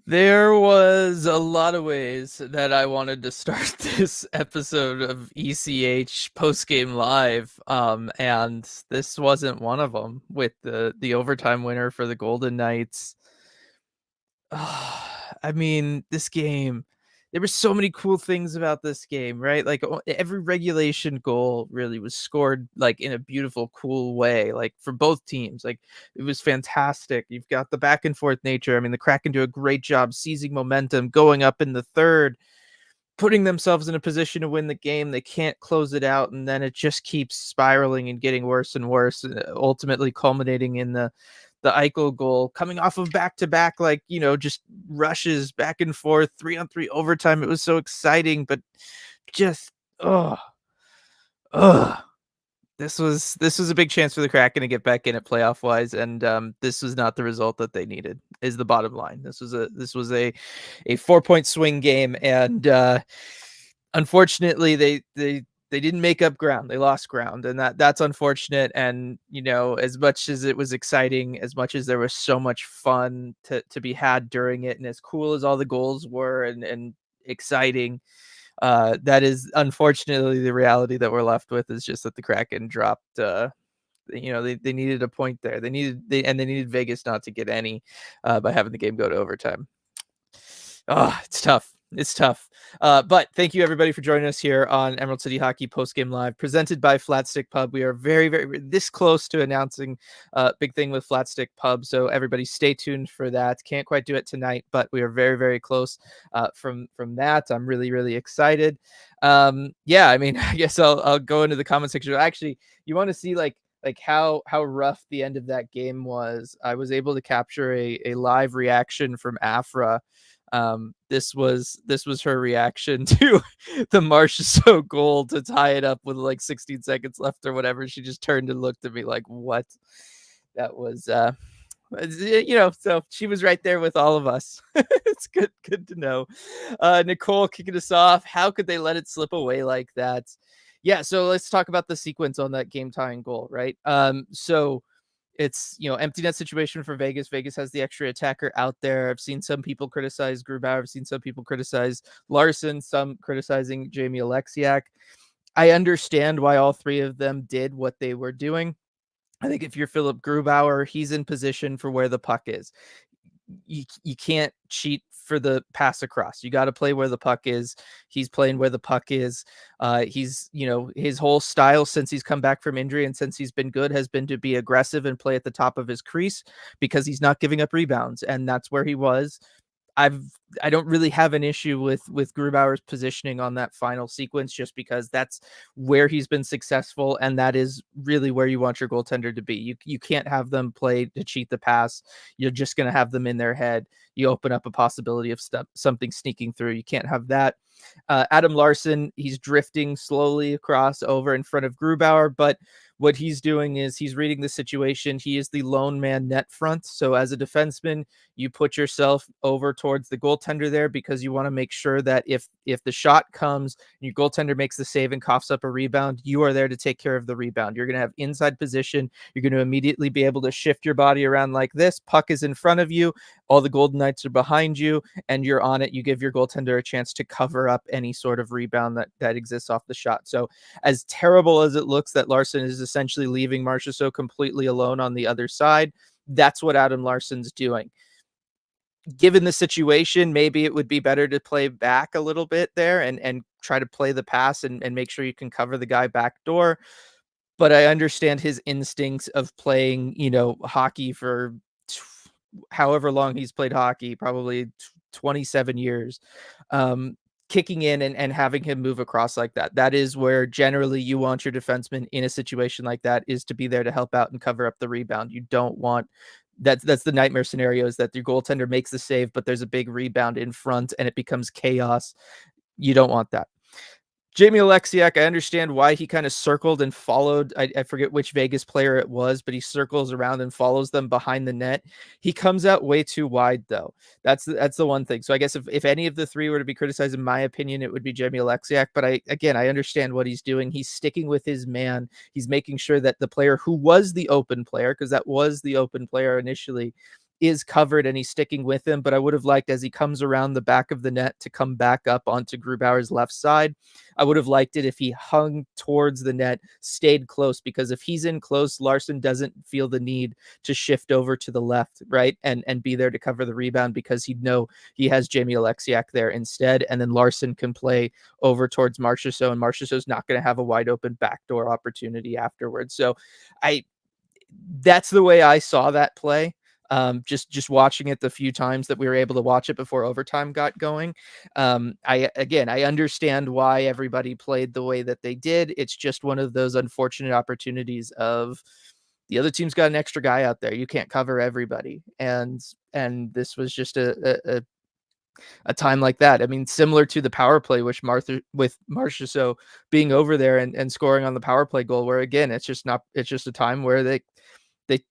There was a lot of ways that I wanted to start this episode of ECH post-game live, and this wasn't one of them with the overtime winner for the Golden Knights. I mean, this game, there were so many cool things about this game, right? Like every regulation goal really was scored like in a beautiful, cool way, like for both teams. Like it was fantastic. You've got the back and forth nature. I mean, the Kraken do a great job seizing momentum, going up in the third, putting themselves in a position to win the game. They can't close it out, and then it just keeps spiraling and getting worse and worse, ultimately culminating in the Eichel goal, coming off of back to back, like, just rushes back and forth, 3-on-3 overtime. It was so exciting, but just, oh, this was a big chance for the Kraken to get back in it playoff wise, and this was not the result that they needed. Is the bottom line. This was a 4-point swing game, and unfortunately, they didn't make up ground. They lost ground, and that's unfortunate. And as much as it was exciting, as much as there was so much fun to be had during it, and as cool as all the goals were, and exciting, that is unfortunately the reality that we're left with, is just that the Kraken dropped. They needed a point there. They needed Vegas not to get any by having the game go to overtime. Oh, it's tough. It's tough. But thank you everybody for joining us here on Emerald City Hockey Postgame Live, presented by Flatstick Pub. We are very, very this close to announcing a big thing with Flatstick Pub, so everybody stay tuned for that. Can't quite do it tonight, but we are very, very close from that. I'm really, really excited. Yeah, I mean, I guess I'll go into the comment section. Actually, you want to see like how rough the end of that game was. I was able to capture a live reaction from Afra. This was her reaction to the Marchessault goal to tie it up with like 16 seconds left or whatever. She just turned and looked at me like, what? That was so she was right there with all of us. It's good to know. Nicole kicking us off. How could they let it slip away like that? Yeah, so let's talk about the sequence on that game tying goal, right? So it's empty net situation for Vegas. Vegas has the extra attacker out there. I've seen some people criticize Grubauer. I've seen some people criticize Larson, some criticizing Jamie Alexiak. I understand why all three of them did what they were doing. I think if you're Philip Grubauer, he's in position for where the puck is. You can't cheat for the pass across. You got to play where the puck is. He's playing where the puck is. He's, his whole style since he's come back from injury and since he's been good has been to be aggressive and play at the top of his crease because he's not giving up rebounds. And that's where he was. I don't really have an issue with Grubauer's positioning on that final sequence, just because that's where he's been successful, and that is really where you want your goaltender to be. You can't have them play to cheat the pass. You're just going to have them in their head. You open up a possibility of something sneaking through. You can't have that. Adam Larson, he's drifting slowly across over in front of Grubauer, but what he's doing is he's reading the situation. He is the lone man net front. So as a defenseman, you put yourself over towards the goaltender there because you want to make sure that if the shot comes and your goaltender makes the save and coughs up a rebound, you are there to take care of the rebound. You're going to have inside position. You're going to immediately be able to shift your body around like this. Puck is in front of you. All the Golden Knights are behind you, and you're on it. You give your goaltender a chance to cover up any sort of rebound that exists off the shot. So as terrible as it looks that Larson is essentially leaving Marchessault completely alone on the other side, that's what Adam Larson's doing. Given the situation, maybe it would be better to play back a little bit there and try to play the pass and make sure you can cover the guy back door. But I understand his instincts of playing, hockey for however long he's played hockey, probably 27 years. Kicking in and having him move across like that. That is where generally you want your defenseman in a situation like that, is to be there to help out and cover up the rebound. You don't want that's the nightmare scenario, is that your goaltender makes the save, but there's a big rebound in front and it becomes chaos. You don't want that. Jamie Alexiak, I understand why he kind of circled and followed. I forget which Vegas player it was, but he circles around and follows them behind the net. He comes out way too wide, though. That's the one thing. So I guess if any of the three were to be criticized, in my opinion, it would be Jamie Alexiak. But I understand what he's doing. He's sticking with his man. He's making sure that the player who was the open player, because that was the open player initially, is covered and he's sticking with him, but I would have liked as he comes around the back of the net to come back up onto Grubauer's left side. I would have liked it if he hung towards the net, stayed close, because if he's in close, Larson doesn't feel the need to shift over to the left, right, and be there to cover the rebound because he'd know he has Jamie Alexiak there instead, and then Larson can play over towards Marchessault, and Marchessault's not going to have a wide open backdoor opportunity afterwards. So I that's the way I saw that play. Just watching it the few times that we were able to watch it before overtime got going. I understand why everybody played the way that they did. It's just one of those unfortunate opportunities of the other team's got an extra guy out there. You can't cover everybody, and this was just a time like that. I mean, similar to the power play, which with Marchessault being over there and scoring on the power play goal, where again, it's just a time where they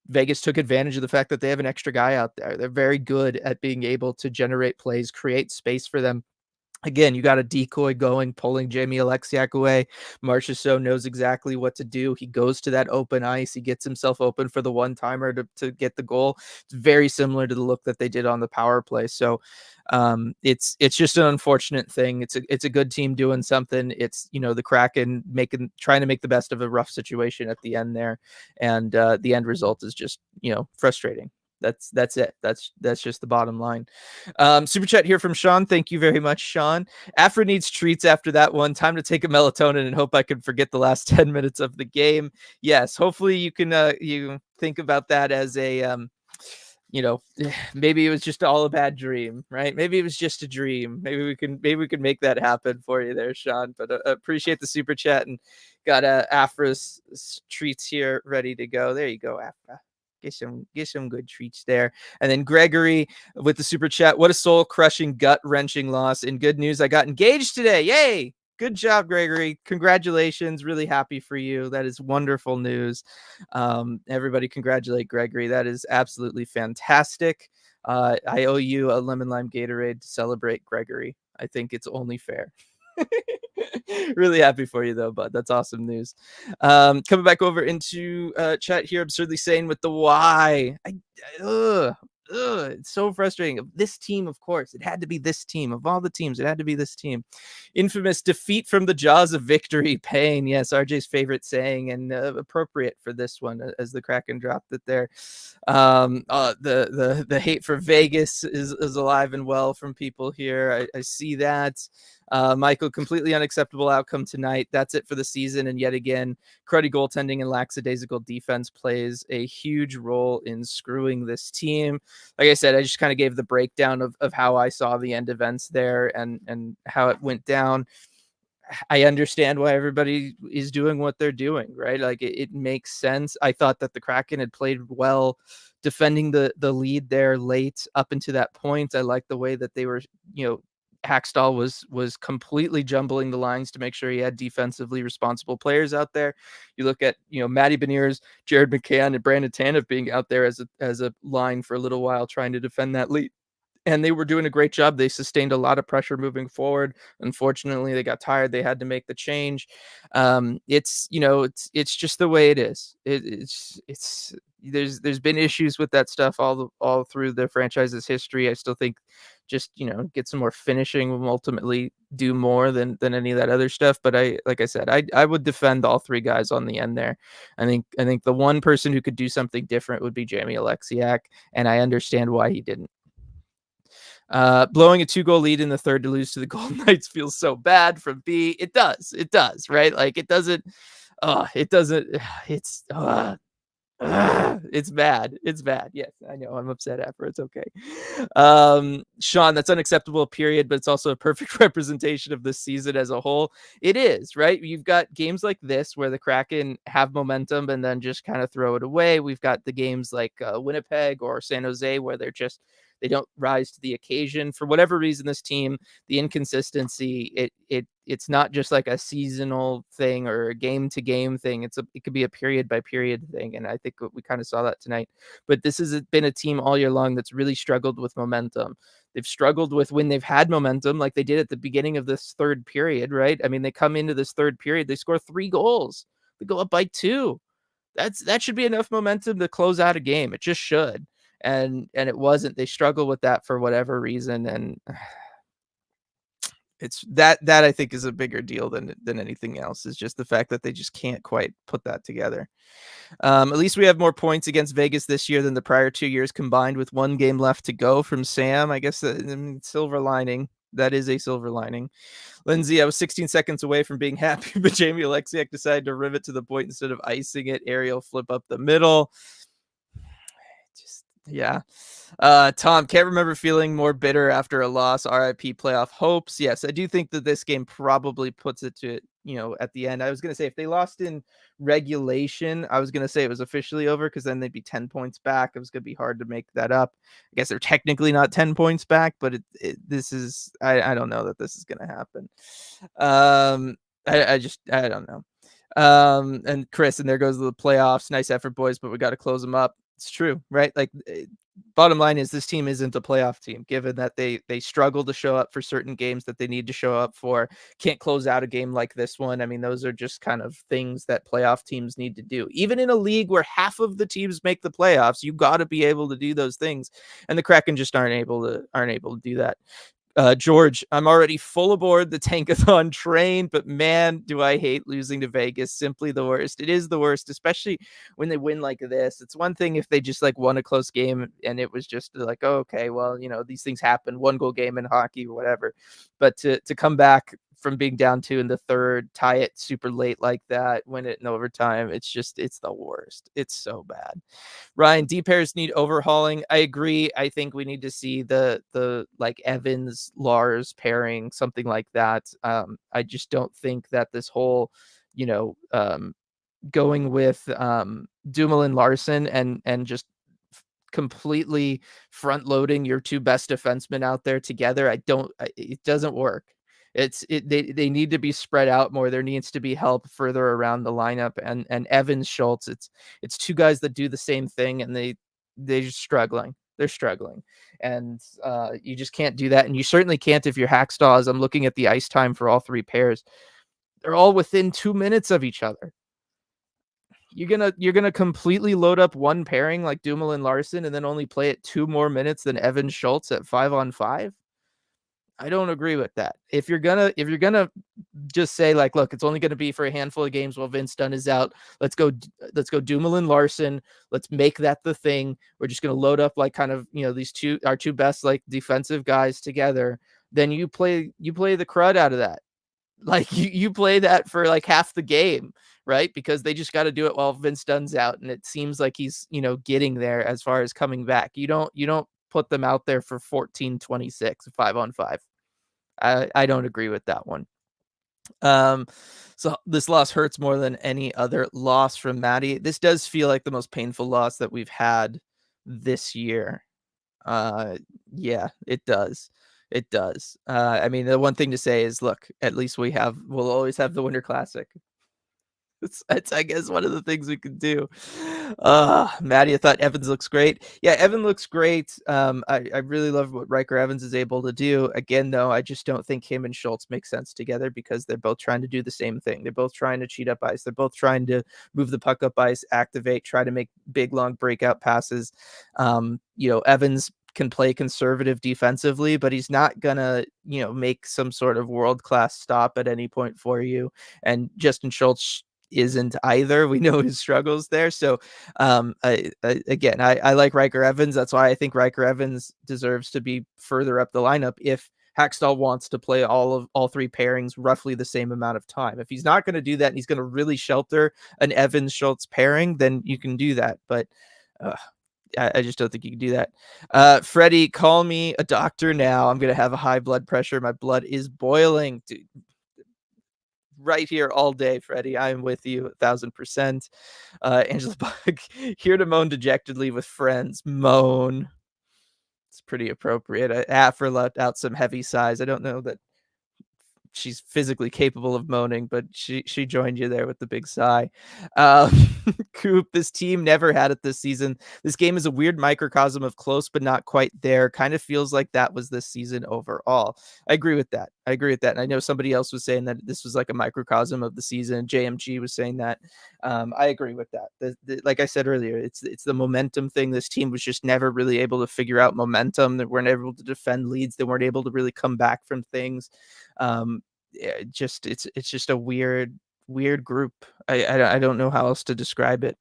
Vegas took advantage of the fact that they have an extra guy out there. They're very good at being able to generate plays, create space for them. Again, you got a decoy going, pulling Jamie Alexiak away. Marchessault knows exactly what to do. He goes to that open ice. He gets himself open for the one-timer to get the goal. It's very similar to the look that they did on the power play. So it's just an unfortunate thing. It's a good team doing something. It's, the Kraken trying to make the best of a rough situation at the end there. And the end result is just, frustrating. That's it. That's just the bottom line. Super chat here from Sean. Thank you very much, Sean. Afra needs treats after that one. Time to take a melatonin and hope I can forget the last 10 minutes of the game. Yes, hopefully you can you think about that as a maybe it was just all a bad dream, right? Maybe it was just a dream. Maybe we can make that happen for you there, Sean. But appreciate the super chat and got Afra's treats here ready to go. There you go, Afra. Get some good treats there. And then Gregory with the super chat. What a soul crushing, gut wrenching loss. And good news, I got engaged today. Yay! Good job, Gregory. Congratulations. Really happy for you. That is wonderful news. Everybody congratulate Gregory. That is absolutely fantastic. I owe you a lemon lime Gatorade to celebrate Gregory. I think it's only fair. Really happy for you though, bud. That's awesome news. Coming back over into chat here, absurdly saying with the why. It's so frustrating. This team, of course, it had to be this team. Of all the teams, it had to be this team. Infamous defeat from the jaws of victory. Pain. Yes, RJ's favorite saying, and appropriate for this one as the Kraken dropped it there. The hate for Vegas is alive and well from people here. I see that. Michael, completely unacceptable outcome tonight. That's it for the season. And yet again, cruddy goaltending and lackadaisical defense plays a huge role in screwing this team. Like I said, I just kind of gave the breakdown of how I saw the end events there and how it went down. I understand why everybody is doing what they're doing, right? Like it makes sense. I thought that the Kraken had played well defending the lead there late up into that point. I like the way that they were, Hackstall was completely jumbling the lines to make sure he had defensively responsible players out there. You look at, Matty Beniers, Jared McCann, and Brandon Tanev being out there as a line for a little while trying to defend that lead. And they were doing a great job. They sustained a lot of pressure moving forward. Unfortunately, they got tired. They had to make the change. It's just the way it is. There's been issues with that stuff all through the franchise's history. I still think just get some more finishing will ultimately do more than any of that other stuff. But like I said, I would defend all three guys on the end there. I think the one person who could do something different would be Jamie Alexiak, and I understand why he didn't. Blowing a 2-goal lead in the third to lose to the Golden Knights feels so bad from B. It does, right? Like it doesn't, it's bad. It's bad. Yes, I know. I'm upset after. It's okay. Sean, that's unacceptable, period, but it's also a perfect representation of this season as a whole. It is, right? You've got games like this where the Kraken have momentum and then just kind of throw it away. We've got the games like Winnipeg or San Jose where they don't rise to the occasion. For whatever reason, this team, the inconsistency, it's not just like a seasonal thing or a game to game thing. It could be a period by period thing. And I think we kind of saw that tonight, but this has been a team all year long that's really struggled with momentum. They've struggled with when they've had momentum, like they did at the beginning of this third period, right? I mean, they come into this third period, they score 3 goals. They go up by 2. That should be enough momentum to close out a game. It just should. and it wasn't. They struggle with that for whatever reason, and it's that I think is a bigger deal than anything else, is just the fact that they just can't quite put that together. At least we have more points against Vegas this year than the prior 2 years combined, with 1 game left to go from Sam. I guess, silver lining. That is a silver lining. Lindsay, I was 16 seconds away from being happy, but Jamie Alexiak decided to rivet to the point instead of icing it. Aerial flip up the middle. Just, yeah. Tom, can't remember feeling more bitter after a loss. RIP playoff hopes. Yes, I do think that this game probably puts it to, at the end. I was going to say if they lost in regulation, I was going to say it was officially over, because then they'd be 10 points back. It was going to be hard to make that up. I guess they're technically not 10 points back, but this is, I don't know that this is going to happen. I don't know. And Chris, and there goes the playoffs. Nice effort, boys, but we got to close them up. It's true, right? Like, bottom line is this team isn't a playoff team, given that they struggle to show up for certain games that they need to show up for. Can't close out a game like this one. I mean, those are just kind of things that playoff teams need to do. Even in a league where half of the teams make the playoffs, you got to be able to do those things, and the Kraken just aren't able to do that. George, I'm already full aboard the Tankathon train, but man, do I hate losing to Vegas. Simply the worst. It is the worst, especially when they win like this. It's one thing if they just like won a close game and it was just like, oh, okay, well, these things happen, 1-goal game in hockey or whatever. But to come back from being down 2 in the third, tie it super late like that, win it in overtime, it's the worst. It's so bad. Ryan, D pairs need overhauling. I agree. I think we need to see the like Evans Lars pairing, something like that. I just don't think that this whole, going with Dumoulin Larson and just completely front loading your 2 best defensemen out there together. It doesn't work. They need to be spread out more. There needs to be help further around the lineup, and Evans Schultz. It's 2 guys that do the same thing, and they're just struggling. They're struggling, and you just can't do that. And you certainly can't if you're Hackstaw. I'm looking at the ice time for all 3 pairs. They're all within 2 minutes of each other. You're gonna completely load up one pairing like Dumoulin Larson and then only play it 2 more minutes than Evan Schultz at 5-on-5. I don't agree with that. If you're gonna just say like, look, it's only gonna be for a handful of games while Vince Dunn is out. Let's go Dumoulin Larson. Let's make that the thing. We're just gonna load up like kind of these our 2 best like defensive guys together. Then you play the crud out of that. Like you play that for like half the game, right? Because they just got to do it while Vince Dunn's out, and it seems like he's getting there as far as coming back. You don't put them out there for 14-26 5-on-5. I don't agree with that one. So this loss hurts more than any other loss from Maddie. This does feel like the most painful loss that we've had this year. Yeah, it does. It does. I mean, the one thing to say is, look, at least we'll always have the Winter Classic. It's I guess one of the things we could do. Maddie, I thought Evans looks great. Yeah, Evan looks great. I really love what Riker Evans is able to do. Again, though, I just don't think him and Schultz make sense together, because they're both trying to do the same thing. They're both trying to cheat up ice. They're both trying to move the puck up ice, activate, try to make big, long breakout passes. Evans can play conservative defensively, but he's not gonna, make some sort of world-class stop at any point for you. And Justin Schultz isn't either. We know his struggles there. So I like Riker Evans. That's why I think Riker Evans deserves to be further up the lineup if Hackstall wants to play all 3 pairings roughly the same amount of time. If he's not going to do that and he's going to really shelter an Evans Schultz pairing, then you can do that. But I just don't think you can do that. Freddie, call me a doctor now. I'm going to have a high blood pressure. My blood is boiling. Dude, right here all day, Freddie. I am with you 1,000%. Angela Buck, here to moan dejectedly with friends. Moan. It's pretty appropriate. Afra let out some heavy sighs. I don't know that she's physically capable of moaning, but she joined you there with the big sigh. Coop, this team never had it this season. This game is a weird microcosm of close but not quite there. Kind of feels like that was this season overall. I agree with that. I agree with that. And I know somebody else was saying that this was like a microcosm of the season. JMG was saying that. I agree with that. Like I said earlier, it's the momentum thing. This team was just never really able to figure out momentum. They weren't able to defend leads. They weren't able to really come back from things. It's just a weird group. I don't know how else to describe it.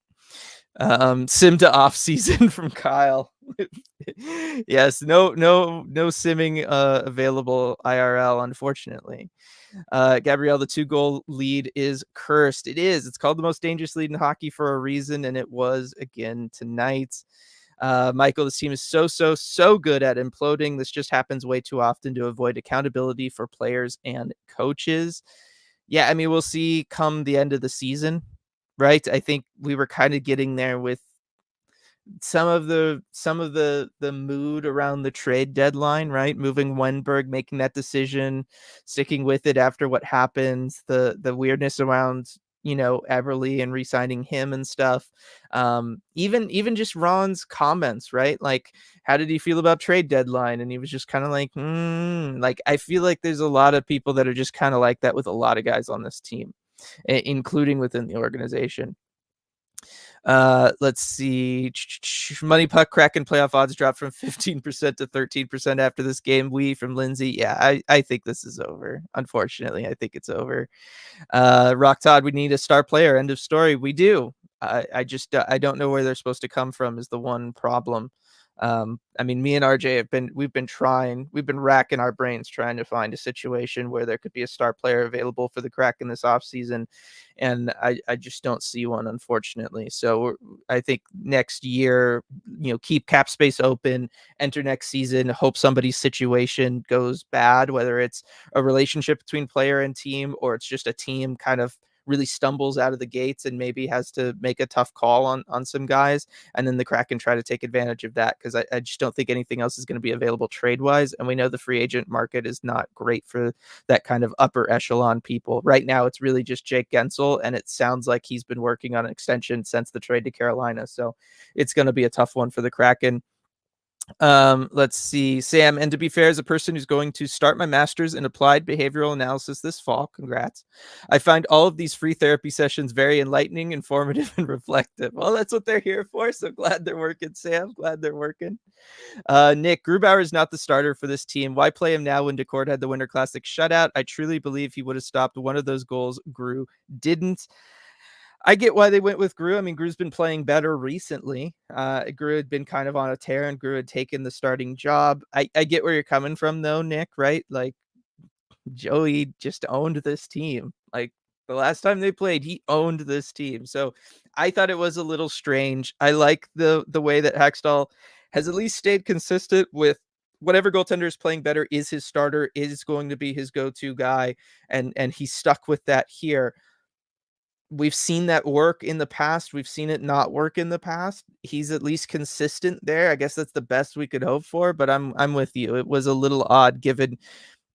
Sim to off season from Kyle. Yes, no simming available IRL, unfortunately. Gabrielle, the 2-goal lead is cursed. It is. It's called the most dangerous lead in hockey for a reason, and it was again tonight. Michael, this team is so good at imploding. This just happens way too often to avoid accountability for players and coaches. Yeah, I mean, we'll see come the end of the season, right? I think we were kind of getting there with some of the mood around the trade deadline, right? Moving Wenberg, making that decision, sticking with it after what happens, the weirdness around, Everly and re-signing him and stuff. Even just Ron's comments, right? Like, how did he feel about trade deadline? And he was just kind of like, like, I feel like there's a lot of people that are just kind of like that with a lot of guys on this team, including within the organization. Let's see. Money puck Kraken playoff odds dropped from 15% to 13% after this game. From Lindsay. Yeah, I think this is over. Unfortunately, I think it's over. Rock Todd, we need a star player. End of story. We do. I just I don't know where they're supposed to come from is the one problem. I mean, me and RJ we've been racking our brains trying to find a situation where there could be a star player available for the Kraken this offseason. And I just don't see one, unfortunately. So I think next year, keep cap space open, enter next season, hope somebody's situation goes bad, whether it's a relationship between player and team, or it's just a team kind of really stumbles out of the gates and maybe has to make a tough call on some guys, and then the Kraken try to take advantage of that, because I just don't think anything else is going to be available trade wise, and we know the free agent market is not great for that kind of upper echelon people right now. It's really just Jake Gensel, and it sounds like he's been working on an extension since the trade to Carolina, so it's going to be a tough one for the Kraken. Let's see, Sam. And to be fair, as a person who's going to start my master's in applied behavioral analysis this fall, congrats. I find all of these free therapy sessions very enlightening, informative, and reflective. Well, that's what they're here for. So glad they're working, Sam. Glad they're working. Nick, Grubauer is not the starter for this team. Why play him now when Decord had the Winter Classic shutout? I truly believe he would have stopped one of those goals. Gru didn't. I get why they went with Gru. I mean, Gru's been playing better recently. Gru had been kind of on a tear, and Gru had taken the starting job. I get where you're coming from, though, Nick, right? Like, Joey just owned this team. Like, the last time they played, he owned this team. So I thought it was a little strange. I like the way that Hextall has at least stayed consistent with whatever goaltender is playing better is his starter, is going to be his go-to guy, and he's stuck with that here. We've seen that work in the past. We've seen it not work in the past. He's at least consistent there. I guess that's the best we could hope for, but I'm with you. It was a little odd given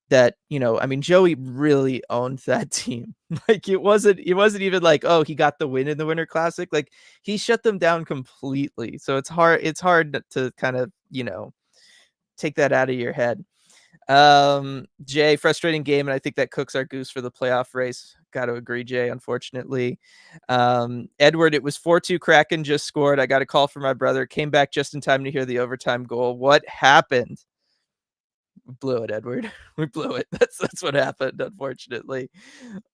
that, I mean, Joey really owned that team. Like, it wasn't even like, oh, he got the win in the Winter Classic. Like, he shut them down completely. So it's hard to kind of, take that out of your head. Jay, frustrating game, and I think that cooks our goose for the playoff race. Got to agree, Jay, unfortunately. Edward, it was 4-2 Kraken just scored. I got a call from my brother. Came back just in time to hear the overtime goal. What happened? We blew it, Edward. We blew it. That's what happened, unfortunately.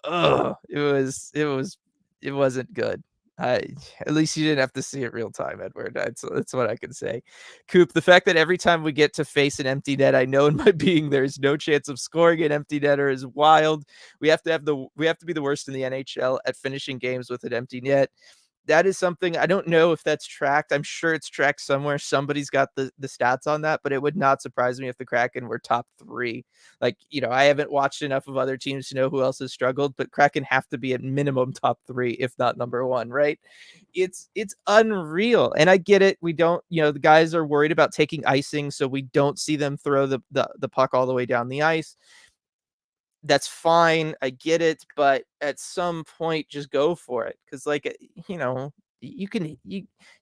Oh, it wasn't good. At least you didn't have to see it real time, Edward. That's what I can say. Coop, the fact that every time we get to face an empty net, I know in my being there's no chance of scoring an empty netter is wild. We have to be the worst in the NHL at finishing games with an empty net. That is something I don't know if that's tracked. I'm sure it's tracked somewhere. Somebody's got the stats on that, but it would not surprise me if the Kraken were top 3. Like, I haven't watched enough of other teams to know who else has struggled, but Kraken have to be at minimum top 3, if not number 1, right? It's unreal. And I get it. We don't, the guys are worried about taking icing, so we don't see them throw the puck all the way down the ice. That's fine. I get it. But at some point, just go for it. Because, like,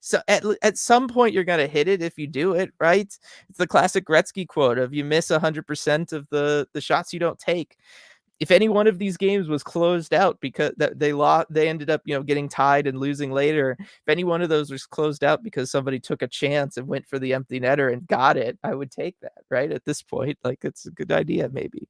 so at some point you're gonna hit it if you do it right. It's the classic Gretzky quote of you miss 100% of the shots you don't take. If any one of these games was closed out because that they ended up, getting tied and losing later. If any one of those was closed out because somebody took a chance and went for the empty netter and got it, I would take that, right? At this point, like it's a good idea, maybe.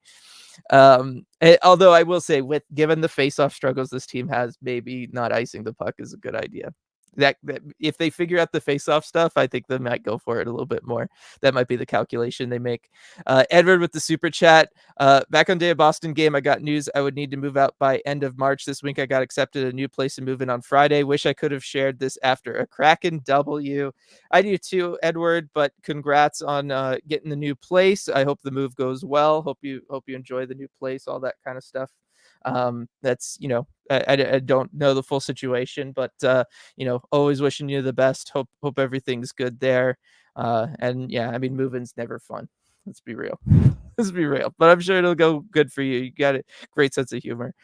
Although I will say, with given the face-off struggles this team has, maybe not icing the puck is a good idea. That if they figure out the face-off stuff, I think they might go for it a little bit more. That might be the calculation they make. Edward with the super chat. Back on day of Boston game, I got news I would need to move out by end of March. This week I got accepted a new place and moving on Friday. Wish I could have shared this after a Kraken W. I do too, Edward, but congrats on getting the new place. I hope the move goes well. Hope you enjoy the new place, all that kind of stuff. That's, I don't know the full situation, but always wishing you the best. Hope everything's good there. And yeah, I mean, moving's never fun. Let's be real. Let's be real. But I'm sure it'll go good for you. You got a great sense of humor.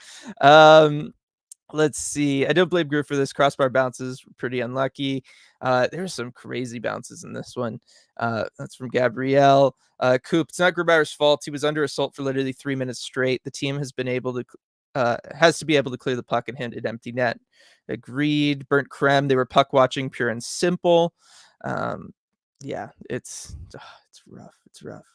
Let's see. I don't blame Groove for this. Crossbar bounces pretty unlucky. There's some crazy bounces in this one. That's from Gabrielle. Coop, it's not Grubauer's fault. He was under assault for literally 3 minutes straight. The team has to be able to clear the puck and hit an empty net. Agreed. Burnt creme. They were puck watching, pure and simple. Yeah, it's rough. It's rough.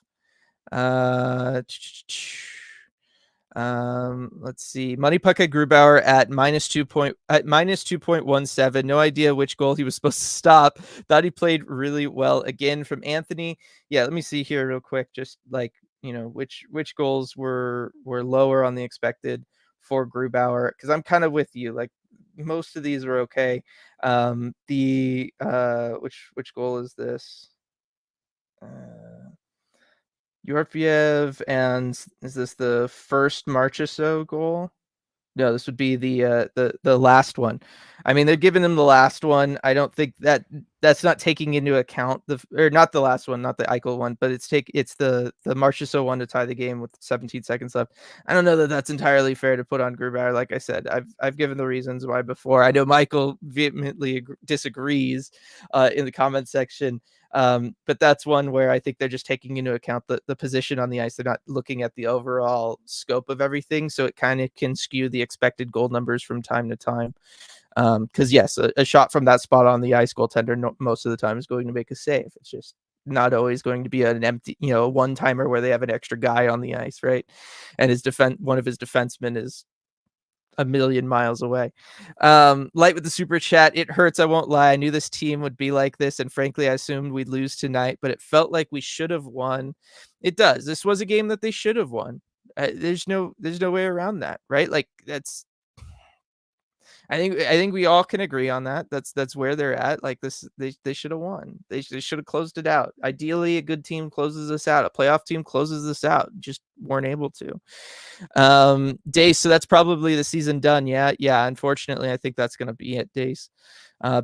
Let's see. Money puck at Grubauer at minus 2.17. No idea which goal he was supposed to stop. Thought he played really well again from Anthony. Yeah, let me see here real quick. Just like, which goals were lower on the expected for Grubauer, because I'm kind of with you. Like, most of these were okay. Which goal is this? Yorfiev, and is this the first Marchessault goal? No, this would be the last one. I mean, they're giving them the last one. I don't think that's not taking into account not the last one, not the Eichel one, but it's the Marchessault one to tie the game with 17 seconds left. I don't know that that's entirely fair to put on Grubauer. Like I said, I've given the reasons why before. I know Michael vehemently disagrees in the comment section. But that's one where I think they're just taking into account the position on the ice. They're not looking at the overall scope of everything. So it kind of can skew the expected goal numbers from time to time. Because yes, a shot from that spot on the ice, goaltender most of the time is going to make a save. It's just not always going to be an empty, one timer where they have an extra guy on the ice, right? And one of his defensemen is a million miles away. Light with the super chat. It hurts. I won't lie. I knew this team would be like this, and frankly, I assumed we'd lose tonight, but it felt like we should have won. It does. This was a game that they should have won. There's no way around that, right? Like I think we all can agree on that. That's where they're at. Like this, they should have won. They should have closed it out. Ideally, a good team closes this out. A playoff team closes this out. Just weren't able to. Dace, so that's probably the season done. Yeah. Unfortunately, I think that's gonna be it, Dace.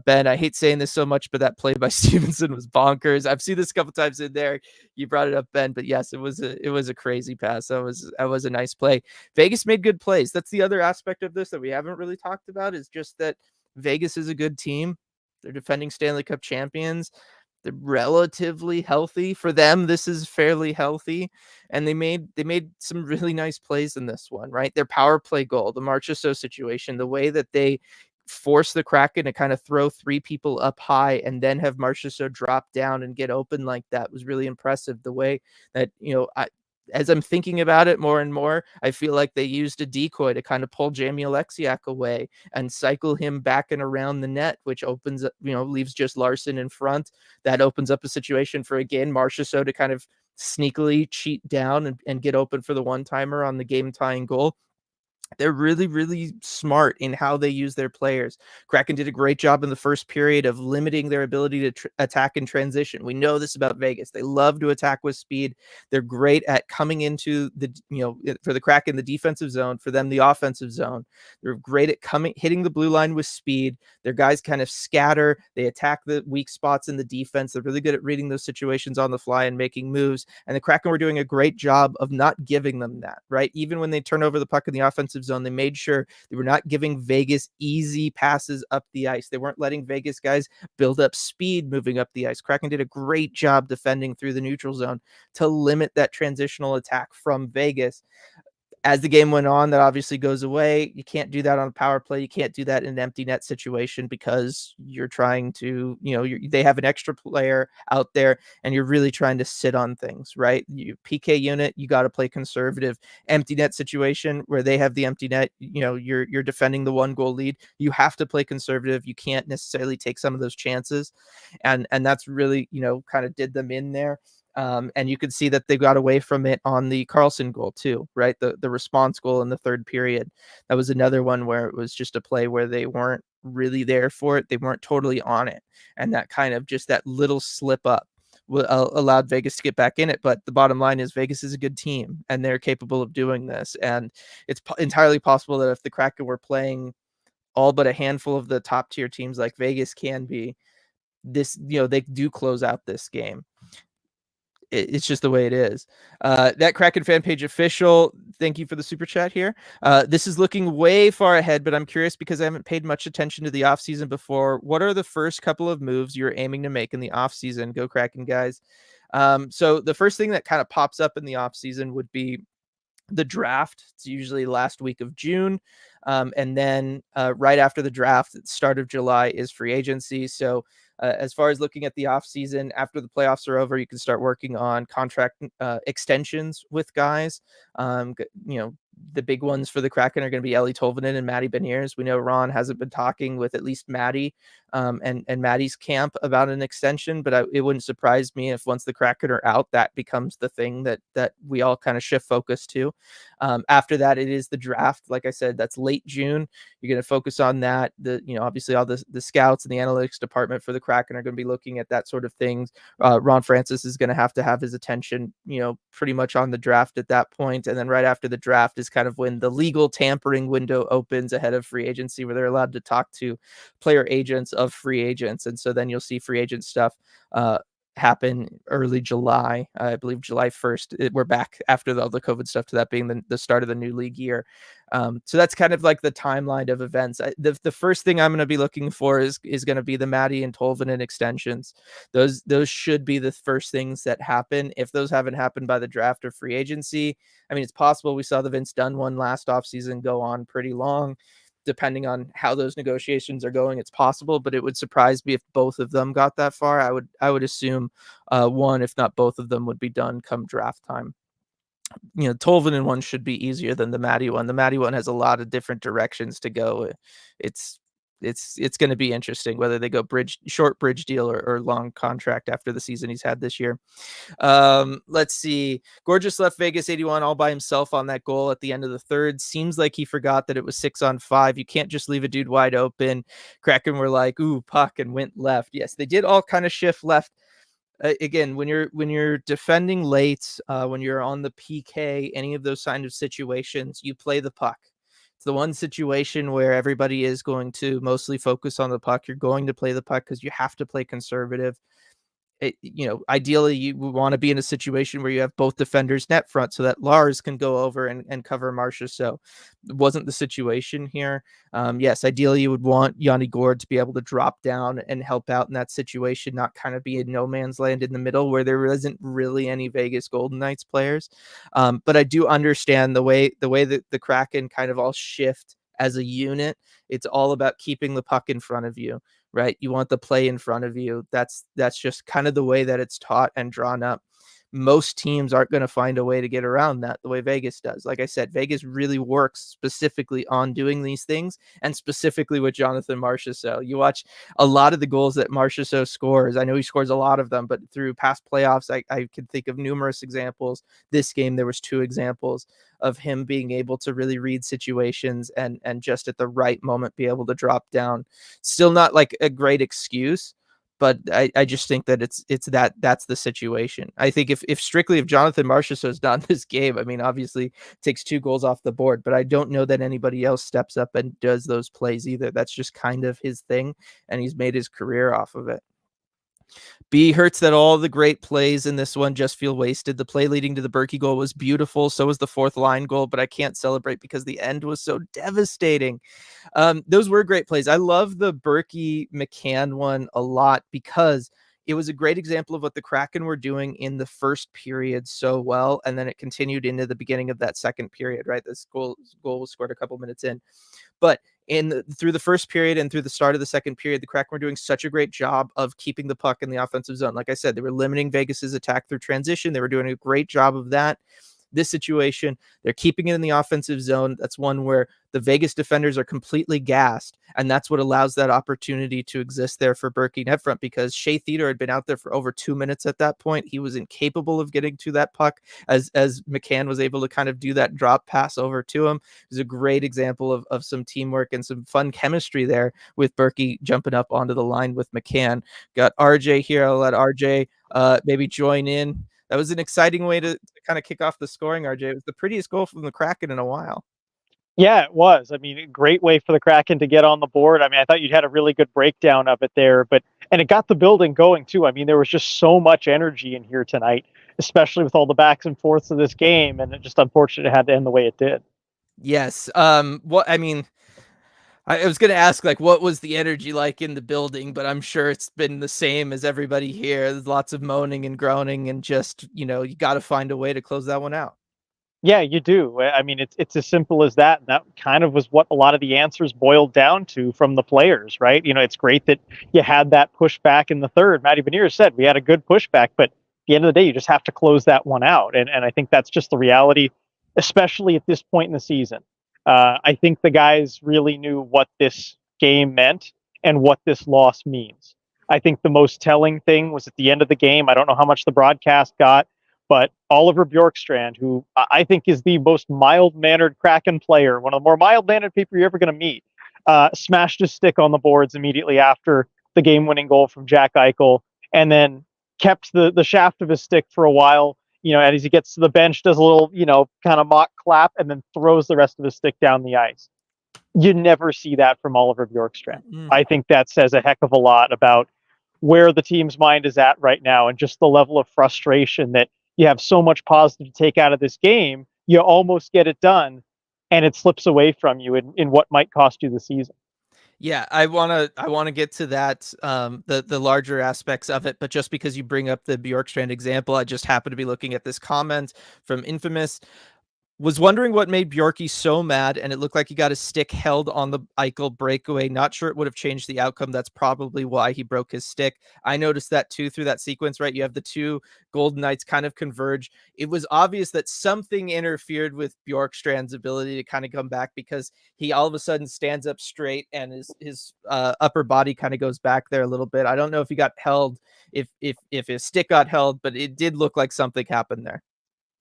Ben, I hate saying this so much, but that play by Stevenson was bonkers. I've seen this a couple times in there. You brought it up, Ben, but yes, it was a crazy pass. That was a nice play. Vegas made good plays. That's the other aspect of this that we haven't really talked about, is just that Vegas is a good team. They're defending Stanley Cup champions. They're relatively healthy. For them, this is fairly healthy. And they made some really nice plays in this one, right? Their power play goal, the Marchessault situation, the way that they force the Kraken to kind of throw three people up high and then have Marchessault drop down and get open like that was really impressive. The way that, as I'm thinking about it more and more, I feel like they used a decoy to kind of pull Jamie Alexiak away and cycle him back and around the net, which opens up, leaves just Larson in front. That opens up a situation for, again, Marchessault to kind of sneakily cheat down and get open for the one-timer on the game-tying goal. They're really, really smart in how they use their players. Kraken did a great job in the first period of limiting their ability to attack in transition. We know this about Vegas. They love to attack with speed. They're great at coming into for the Kraken, the defensive zone, for them, the offensive zone. They're great at hitting the blue line with speed. Their guys kind of scatter. They attack the weak spots in the defense. They're really good at reading those situations on the fly and making moves. And the Kraken were doing a great job of not giving them that, right? Even when they turn over the puck in the offensive defensive zone. They made sure they were not giving Vegas easy passes up the ice. They weren't letting Vegas guys build up speed moving up the ice. Kraken did a great job defending through the neutral zone to limit that transitional attack from Vegas. As the game went on, that obviously goes away. You can't do that on a power play. You can't do that in an empty net situation because you're trying to, they have an extra player out there and you're really trying to sit on things, right? You PK unit, you got to play conservative. Empty net situation where they have the empty net, you're defending the 1-goal lead. You have to play conservative. You can't necessarily take some of those chances. And that's really, kind of did them in there. And you could see that they got away from it on the Carlson goal too, right? The response goal in the third period. That was another one where it was just a play where they weren't really there for it. They weren't totally on it. And that kind of just that little slip up allowed Vegas to get back in it. But the bottom line is Vegas is a good team and they're capable of doing this. And it's entirely possible that if the Kraken were playing all but a handful of the top tier teams like Vegas can be, they do close out this game. It's just the way it is. That Kraken fan page official, thank you for the super chat here. This is looking way far ahead, but I'm curious because I haven't paid much attention to the offseason before. What are the first couple of moves you're aiming to make in the offseason? Go Kraken, guys. So the first thing that kind of pops up in the offseason would be the draft. It's usually last week of June. And then right after the draft, start of July is free agency. So as far as looking at the offseason, after the playoffs are over, you can start working on contract extensions with guys. The big ones for the Kraken are going to be Ellie Tolvanen and Maddie Beniers. We know Ron hasn't been talking with at least Maddie and Maddie's camp about an extension, but it wouldn't surprise me if once the Kraken are out, that becomes the thing that we all kind of shift focus to. After that, it is the draft. Like I said, that's late June. You're going to focus on that. Obviously all the scouts and the analytics department for the Kraken are going to be looking at that sort of things. Ron Francis is going to have his attention, pretty much on the draft at that point. And then right after the draft is kind of when the legal tampering window opens ahead of free agency, where they're allowed to talk to player agents of free agents. And so then you'll see free agent stuff happen early July. I believe July 1st. We're back after all the COVID stuff to that being the start of the new league year. So that's kind of like the timeline of events. The first thing I'm going to be looking for is going to be the Maddie and Tolvanen extensions. Those should be the first things that happen. If those haven't happened by the draft or free agency, I mean, it's possible. We saw the Vince Dunn one last offseason go on pretty long. Depending on how those negotiations are going, it's possible, but it would surprise me if both of them got that far. I would assume one, if not both of them, would be done come draft time. Tolvanen one should be easier than the Maddie one. The Maddie one has a lot of different directions to go. It's going to be interesting whether they go short bridge deal or long contract after the season he's had this year. Let's see. Gorgeous left Vegas 81 all by himself on that goal at the end of the third. Seems like he forgot that it was 6-on-5. You can't just leave a dude wide open. Kraken were like, ooh, puck, and went left. Yes, they did all kind of shift left. Again, when you're defending late, when you're on the PK, any of those kind of situations, you play the puck. It's the one situation where everybody is going to mostly focus on the puck. You're going to play the puck because you have to play conservative. Ideally you want to be in a situation where you have both defenders net front so that Lars can go over and cover Marcia. So it wasn't the situation here. Yes, ideally you would want Yanni Gourde to be able to drop down and help out in that situation, not kind of be in no man's land in the middle where there isn't really any Vegas Golden Knights players. But I do understand the way that the Kraken kind of all shift as a unit. It's all about keeping the puck in front of you. Right? You want the play in front of you. That's just kind of the way that it's taught and drawn up. Most teams aren't going to find a way to get around that the way Vegas does. Like I said, Vegas really works specifically on doing these things and specifically with Jonathan Marchessault. You watch a lot of the goals that Marchessault scores. I know he scores a lot of them, but through past playoffs, I can think of numerous examples. This game, there was 2 examples of him being able to really read situations and just at the right moment be able to drop down. Still not like a great excuse, but I just think that that's the situation. I think if Jonathan Marchessault is not in this game, I mean, obviously takes 2 goals off the board, but I don't know that anybody else steps up and does those plays either. That's just kind of his thing, and he's made his career off of it. B hurts that all the great plays in this one just feel wasted. The play leading to the Berkey goal was beautiful. So was the fourth line goal, but I can't celebrate because the end was so devastating. Those were great plays. I love the Berkey McCann one a lot because it was a great example of what the Kraken were doing in the first period so well, and then it continued into the beginning of that second period. Right, this goal was scored a couple minutes in, but through the first period and through the start of the second period, the Kraken were doing such a great job of keeping the puck in the offensive zone. Like I said, they were limiting Vegas's attack through transition. They were doing a great job of that. This situation, they're keeping it in the offensive zone. That's one where the Vegas defenders are completely gassed, and that's what allows that opportunity to exist there for Berkey net front, because Shea Theodore had been out there for over 2 minutes at that point. He was incapable of getting to that puck as McCann was able to kind of do that drop pass over to him. It was a great example of some teamwork and some fun chemistry there with Berkey jumping up onto the line with McCann. Got RJ here. I'll let RJ maybe join in. That was an exciting way to kind of kick off the scoring, RJ. It was the prettiest goal from the Kraken in a while. Yeah, it was. I mean, a great way for the Kraken to get on the board. I mean, I thought you'd had a really good breakdown of it there, and it got the building going too. I mean, there was just so much energy in here tonight, especially with all the backs and forths of this game, and it just unfortunate it had to end the way it did. Yes. What I mean, I was going to ask, like, what was the energy like in the building, but I'm sure it's been the same as everybody here. There's lots of moaning and groaning, and just, you got to find a way to close that one out. Yeah, you do. I mean, it's as simple as that. And that kind of was what a lot of the answers boiled down to from the players, right? It's great that you had that pushback in the third. Matty Benier said we had a good pushback, but at the end of the day, you just have to close that one out. And I think that's just the reality, especially at this point in the season. I think the guys really knew what this game meant and what this loss means. I think the most telling thing was at the end of the game. I don't know how much the broadcast got, but Oliver Bjorkstrand, who I think is the most mild-mannered Kraken player, one of the more mild-mannered people you're ever going to meet, smashed his stick on the boards immediately after the game-winning goal from Jack Eichel, and then kept the shaft of his stick for a while, and as he gets to the bench, does a little, kind of mock clap, and then throws the rest of his stick down the ice. You never see that from Oliver Bjorkstrand. I think that says a heck of a lot about where the team's mind is at right now, and just the level of frustration that you have so much positive to take out of this game. You almost get it done, and it slips away from you in what might cost you the season. Yeah, I wanna get to that, the larger aspects of it, but just because you bring up the Bjorkstrand example, I just happened to be looking at this comment from Infamous. Was wondering what made Bjorky so mad, and it looked like he got his stick held on the Eichel breakaway. Not sure it would have changed the outcome. That's probably why he broke his stick. I noticed that too through that sequence, right? You have the two Golden Knights kind of converge. It was obvious that something interfered with Bjorkstrand's ability to kind of come back, because he all of a sudden stands up straight and his upper body kind of goes back there a little bit. I don't know if he got held, if his stick got held, but it did look like something happened there.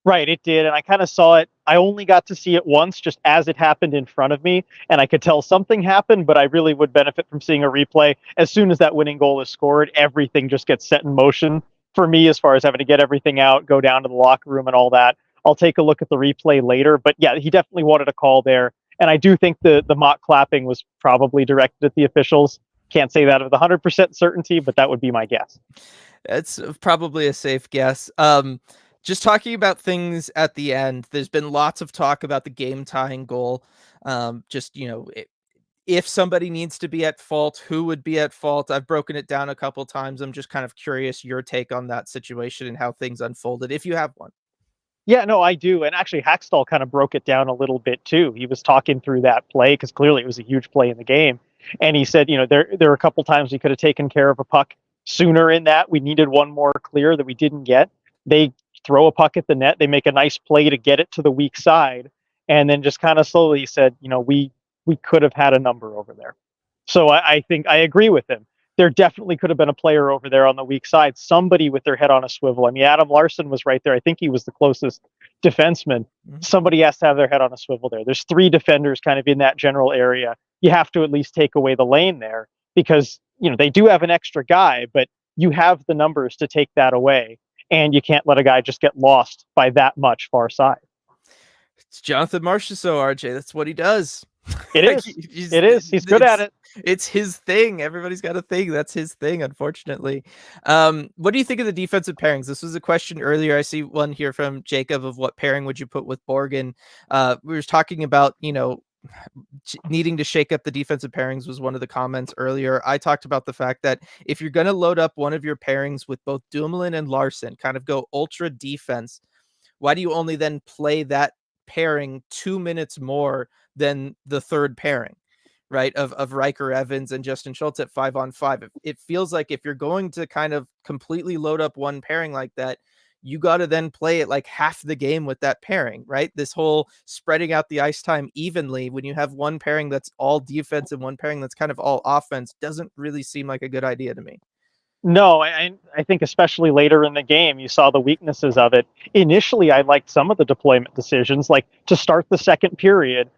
Right, it did, and I kind of saw it. I only got to see it once, just as it happened in front of me, and I could tell something happened, but I really would benefit from seeing a replay. As soon as that winning goal is scored, everything just gets set in motion for me as far as having to get everything out, go down to the locker room and all that. I'll take a look at the replay later, but yeah, he definitely wanted a call there, and I do think the mock clapping was probably directed at the officials. Can't say that with 100% certainty, but that would be my guess. It's probably a safe guess. Just talking about things at the end, there's been lots of talk about the game tying goal. Just, if somebody needs to be at fault, who would be at fault? I've broken it down a couple times. I'm just kind of curious your take on that situation and how things unfolded, if you have one. Yeah, no, I do. And actually, Hackstall kind of broke it down a little bit too. He was talking through that play because clearly it was a huge play in the game. And he said, there were a couple times we could have taken care of a puck sooner in that. We needed one more clear that we didn't get. They throw a puck at the net. They make a nice play to get it to the weak side. And then just kind of slowly said, we could have had a number over there. So I think I agree with him. There definitely could have been a player over there on the weak side, somebody with their head on a swivel. I mean, Adam Larson was right there. I think he was the closest defenseman. Somebody has to have their head on a swivel there. There's three defenders kind of in that general area. You have to at least take away the lane there because, they do have an extra guy, but you have the numbers to take that away. And you can't let a guy just get lost by that much far side. It's Jonathan Marchessault, RJ. That's what he does. It Like, is. It is. He's good at it. it's his thing. Everybody's got a thing. That's his thing, unfortunately. What do you think of the defensive pairings? This was a question earlier. I see one here from Jacob of what pairing would you put with Borgen? We were talking about, needing to shake up the defensive pairings was one of the comments earlier. I talked about the fact that if you're going to load up one of your pairings with both Dumoulin and Larson, kind of go ultra defense, why do you only then play that pairing 2 minutes more than the third pairing, right? Of Riker Evans and Justin Schultz at 5-on-5. It feels like if you're going to kind of completely load up one pairing like that, you got to then play it like half the game with that pairing, right? This whole spreading out the ice time evenly when you have one pairing that's all defense and one pairing that's kind of all offense doesn't really seem like a good idea to me. No, I think especially later in the game, you saw the weaknesses of it. Initially, I liked some of the deployment decisions, like to start the second period,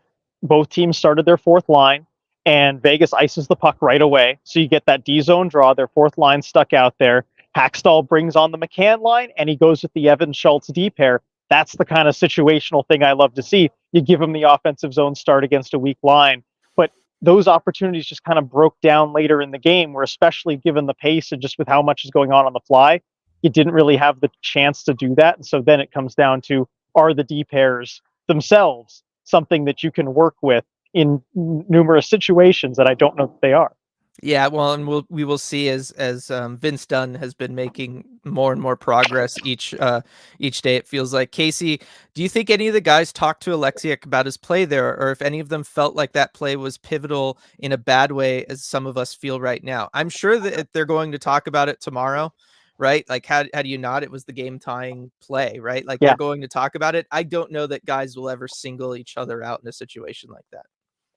both teams started their fourth line, and Vegas ices the puck right away. So you get that D zone draw, their fourth line stuck out there. Hackstall brings on the McCann line, and he goes with the Evans Schultz D pair. That's the kind of situational thing I love to see. You give him the offensive zone start against a weak line. But those opportunities just kind of broke down later in the game, where especially given the pace and just with how much is going on the fly, you didn't really have the chance to do that. And so then it comes down to, are the D pairs themselves something that you can work with in numerous situations that I don't know that they are. Yeah, well, and we will see as Vince Dunn has been making more and more progress each day. It feels like. Casey, do you think any of the guys talked to Alexiak about his play there, or if any of them felt like that play was pivotal in a bad way, as some of us feel right now? I'm sure that they're going to talk about it tomorrow, right? Like, how do you not? It was the game tying play, right? Like, Yeah. they're going to talk about it. I don't know that guys will ever single each other out in a situation like that.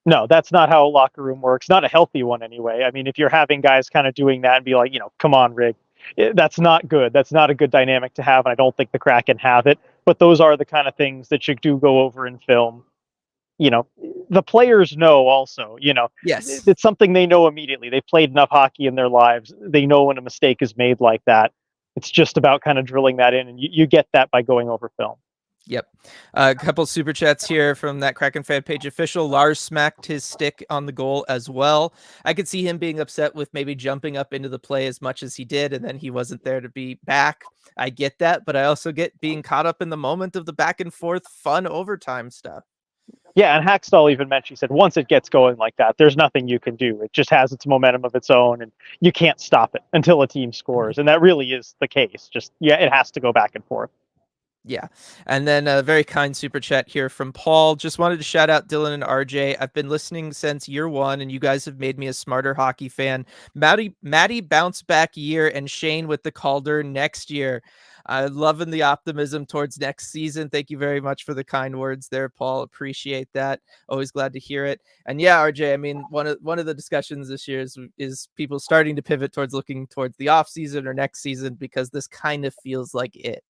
No, that's not how a locker room works. Not a healthy one, anyway. I mean, if you're having guys kind of doing that and be like, come on, Rig, that's not good. That's not a good dynamic to have. And I don't think the Kraken have it. But those are the kind of things that you do go over in film. The players know also, Yes. it's something they know immediately. They've played enough hockey in their lives. They know when a mistake is made like that. It's just about kind of drilling that in. And you get that by going over film. Yep. A couple super chats here from that Kraken fan page official. Lars smacked his stick on the goal as well. I could see him being upset with maybe jumping up into the play as much as he did, and then he wasn't there to be back. I get that, but I also get being caught up in the moment of the back and forth fun overtime stuff. Yeah, and Hackstall even mentioned, he said, once it gets going like that, there's nothing you can do. It just has its momentum of its own, and you can't stop it until a team scores. And that really is the case. Just, it has to go back and forth. Yeah. And then a very kind super chat here from Paul. Just wanted to shout out Dylan and RJ. I've been listening since year one, and you guys have made me a smarter hockey fan. Maddie bounce back year, and Shane with the Calder next year. Loving the optimism towards next season. Thank you very much for the kind words there, Paul. Appreciate that. Always glad to hear it. And yeah, RJ, I mean, one of the discussions this year is people starting to pivot towards looking towards the offseason or next season, because this kind of feels like it.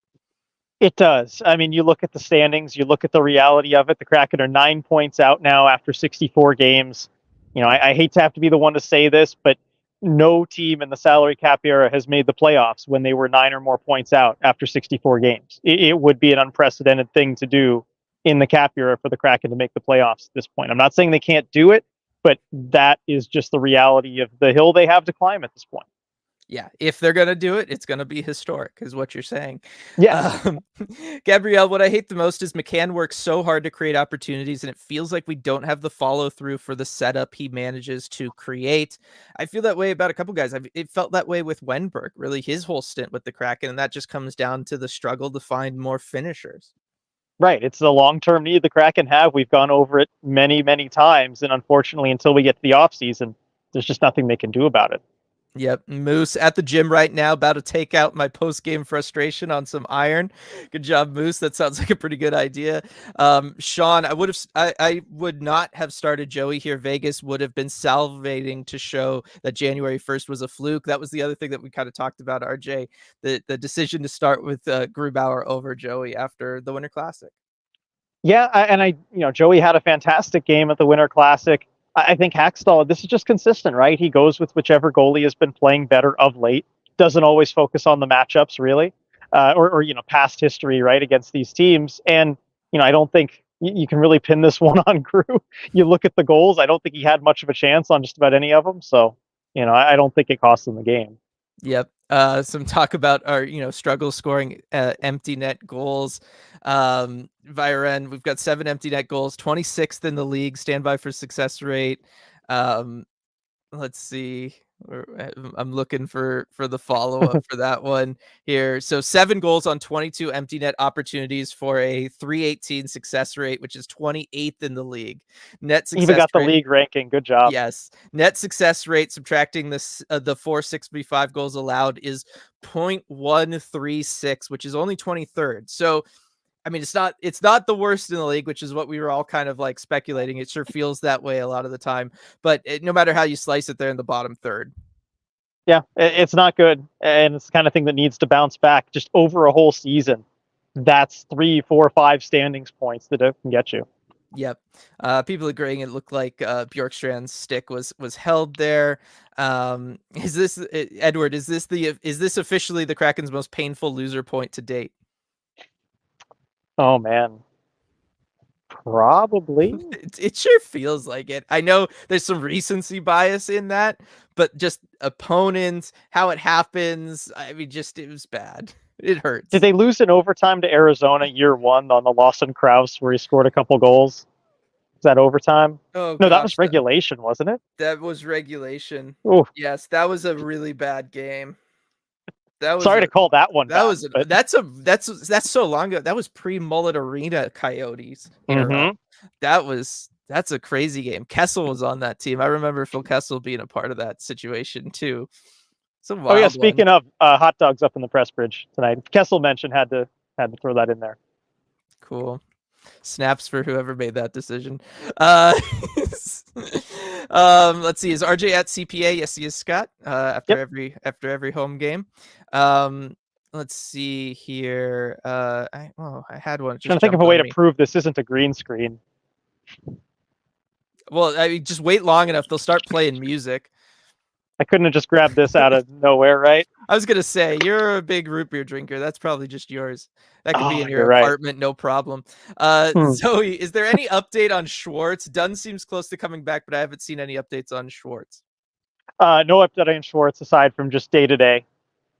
It does. I mean, you look at the standings, you look at the reality of it. The Kraken are 9 points out now after 64 games. I hate to have to be the one to say this, but no team in the salary cap era has made the playoffs when they were 9 or more points out after 64 games. It would be an unprecedented thing to do in the cap era for the Kraken to make the playoffs at this point. I'm not saying they can't do it, but that is just the reality of the hill they have to climb at this point. Yeah, if they're going to do it, it's going to be historic, is what you're saying. Yes. Gabrielle, what I hate the most is McCann works so hard to create opportunities, and it feels like we don't have the follow through for the setup he manages to create. I feel that way about a couple guys. It felt that way with Wenberg, really his whole stint with the Kraken, and that just comes down to the struggle to find more finishers. Right. It's the long-term need the Kraken have. We've gone over it many, many times, and unfortunately, until we get to the offseason, there's just nothing they can do about it. Yep. Moose at the gym right now, about to take out my post-game frustration on some iron. Good job, Moose. That sounds like a pretty good idea. Sean, I would not have started Joey here. Vegas would have been salivating to show that January 1st was a fluke. That was the other thing that we kind of talked about, RJ, the decision to start with Grubauer over Joey after the Winter Classic. Yeah, Joey had a fantastic game at the Winter Classic. I think Hackstall, this is just consistent, right? He goes with whichever goalie has been playing better of late. Doesn't always focus on the matchups, really, or past history, right, against these teams. And I don't think you can really pin this one on Crew. You look at the goals. I don't think he had much of a chance on just about any of them. So, I don't think it cost him the game. Yep. Some talk about our, struggle scoring empty net goals. Viren, we've got 7 empty net goals, 26th in the league, standby for success rate. Let's see. I'm looking for the follow-up for that one here. So 7 goals on 22 empty net opportunities for a 318 success rate, which is 28th in the league. Net success Even got the rate. league ranking. Good job. Yes. Net success rate subtracting this the 465 goals allowed is 0.136, which is only 23rd. So I mean, it's not the worst in the league, which is what we were all kind of like speculating. It sure feels that way a lot of the time, but no matter how you slice it, they're in the bottom third. Yeah, it's not good, and it's the kind of thing that needs to bounce back just over a whole season. That's 3, 4, 5 standings points that it can get you. Yep. People agreeing it looked like Bjorkstrand's stick was held there. Is this Edward? Is this officially the Kraken's most painful loser point to date? Oh man, probably. It sure feels like it. I know there's some recency bias in that, but just opponents, how it happens. I mean, it was bad. It hurts. Did they lose in overtime to Arizona year 1 on the Lawson Krause where he scored a couple goals? Is that overtime? Oh, No, that gosh, was regulation, wasn't it? that was regulation. Ooh. Yes, that was a really bad game. That was Sorry to call that one that back, was but that's so long ago. That was pre-Mullet Arena Coyotes era. That's a crazy game. Kessel was on that team. I remember Phil Kessel being a part of that situation too. It's a wild oh yeah, one. speaking of hot dogs up in the press bridge tonight, Kessel mentioned had to throw that in there. Cool. Snaps for whoever made that decision. Let's see. Is RJ at CPA? Yes, he is, Scott. After every home game. Let's see here. I had one. Trying to think of a way to prove this isn't a green screen. Well, I mean, just wait long enough. They'll start playing music. I couldn't have just grabbed this out of nowhere, right? I was gonna say you're a big root beer drinker. That's probably just yours. That could be in your right. apartment, no problem. Zoe, is there any update on Schwartz? Dunn seems close to coming back, but I haven't seen any updates on Schwartz. No update on Schwartz aside from just day to day.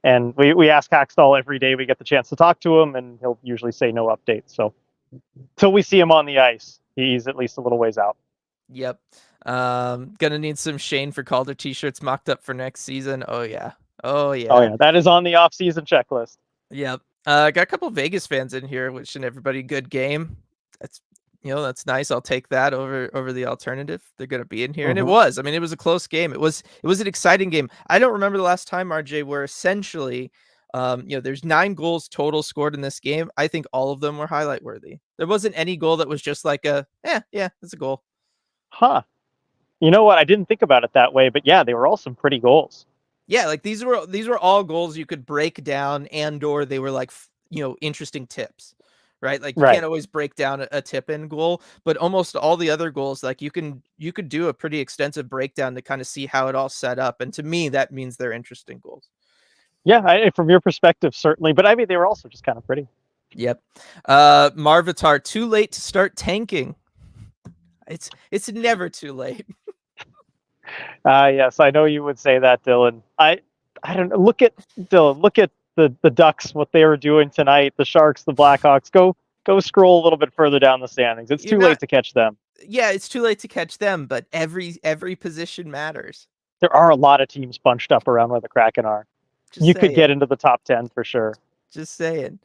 And we ask Hackstall every day we get the chance to talk to him, and he'll usually say no update. So until we see him on the ice, he's at least a little ways out. Yep. Gonna need some Shane for Calder t-shirts mocked up for next season. Oh yeah. That is on the off-season checklist. Yep. Got a couple of Vegas fans in here wishing everybody good game. That's nice. I'll take that over the alternative. They're gonna be in here. And it was. I mean, it was a close game. It was an exciting game. I don't remember the last time, RJ, where essentially there's 9 goals total scored in this game. I think all of them were highlight worthy. There wasn't any goal that was just like it's a goal. Huh. You know what? I didn't think about it that way, but yeah, they were all some pretty goals. Yeah, like these were all goals you could break down, and or they were like interesting tips, right? Like you can't always break down a tip in goal, but almost all the other goals, like you could do a pretty extensive breakdown to kind of see how it all set up, and to me that means they're interesting goals. Yeah, from your perspective, certainly, but I mean they were also just kind of pretty. Yep. Marvitar, too late to start tanking. It's never too late. Yes, I know you would say that, Dylan. I don't know. Look at Dylan. Look at the Ducks, what they were doing tonight. The Sharks, the Blackhawks. Go scroll a little bit further down the standings. It's too late to catch them. Yeah, it's too late to catch them, but every position matters. There are a lot of teams bunched up around where the Kraken are. You could get into the top 10 for sure. Just saying.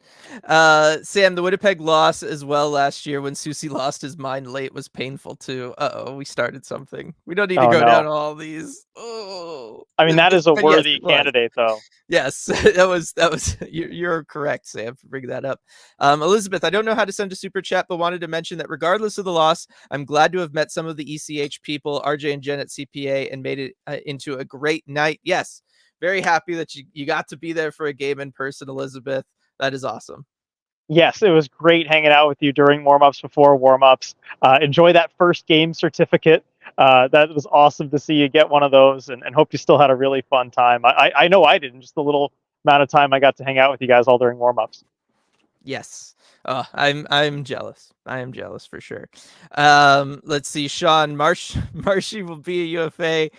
Sam, the Winnipeg loss as well last year when Susie lost his mind late was painful too. We started something. We don't need to go down all these. I mean, that is a worthy candidate, though. Yes, that was. You're correct, Sam, for bringing that up. Elizabeth, I don't know how to send a super chat, but wanted to mention that regardless of the loss, I'm glad to have met some of the ECH people, RJ and Jen at CPA, and made it into a great night. Yes. Very happy that you got to be there for a game in person, Elizabeth. That is awesome. Yes, it was great hanging out with you during warm-ups, before warm-ups. Enjoy that first game certificate. That was awesome to see you get one of those, and hope you still had a really fun time. I know I did, in just the little amount of time I got to hang out with you guys all during warm-ups. Yes. Oh, I'm jealous. I am jealous for sure. Let's see. Sean Marshy will be a UFA.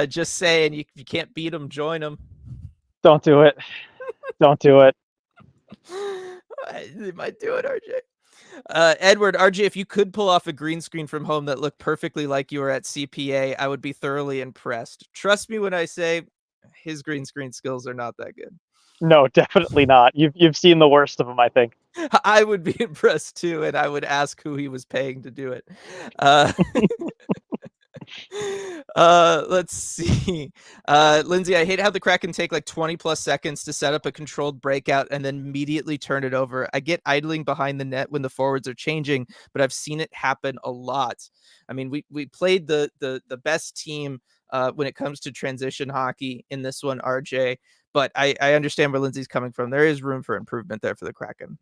Just saying, you can't beat him. Join him. Don't do it. Don't do it. They might do it, RJ. Edward, RJ, if you could pull off a green screen from home that looked perfectly like you were at CPA, I would be thoroughly impressed. Trust me when I say his green screen skills are not that good. No, definitely not. You've seen the worst of them, I think. I would be impressed too, and I would ask who he was paying to do it. Uh, let's see. Lindsay, I hate how the Kraken take like 20 plus seconds to set up a controlled breakout and then immediately turn it over. I get idling behind the net when the forwards are changing, but I've seen it happen a lot. I mean, we played the best team when it comes to transition hockey in this one, RJ. But I understand where Lindsay's coming from. There is room for improvement there for the Kraken.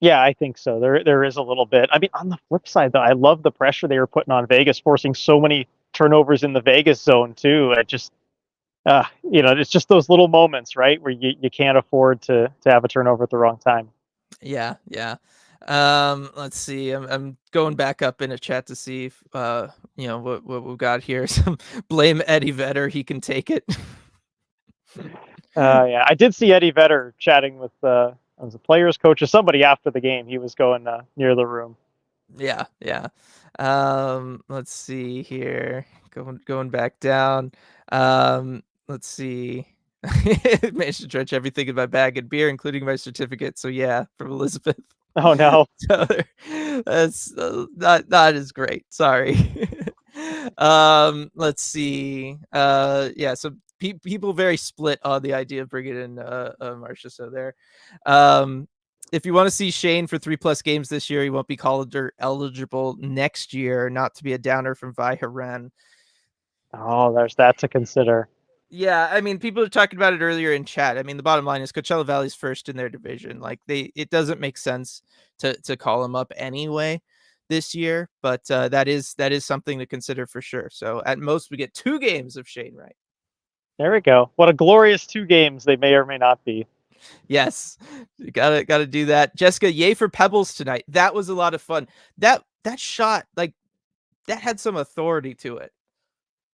Yeah, I think so. There is a little bit. I mean, on the flip side, though, I love the pressure they were putting on Vegas, forcing so many turnovers in the Vegas zone too. It just, it's just those little moments, right, where you can't afford to have a turnover at the wrong time. Yeah, yeah. Let's see. I'm going back up in a chat to see if what we've got here. Some blame Eddie Vedder. He can take it. Yeah, I did see Eddie Vedder chatting with as a players coach or somebody after the game. He was going near the room. Yeah, yeah. Let's see here. Going back down. Let's see. Managed to drench everything in my bag and beer, including my certificate. So yeah, from Elizabeth. Oh no. So that's not as great. Sorry. Let's see. Yeah. So people very split on the idea of bringing in Marcia. So there. If you want to see Shane for 3+ games this year, he won't be Calder eligible next year. Not to be a downer from Viharen. Oh, there's that to consider. Yeah, I mean, people are talking about it earlier in chat. I mean, the bottom line is Coachella Valley's first in their division. Like it doesn't make sense to call them up anyway this year, but that is something to consider for sure. So at most, we get 2 games of Shane Wright. There we go. What a glorious 2 games they may or may not be. Yes, you gotta do that. Jessica, yay for Pebbles tonight. That was a lot of fun. That shot, like that had some authority to it.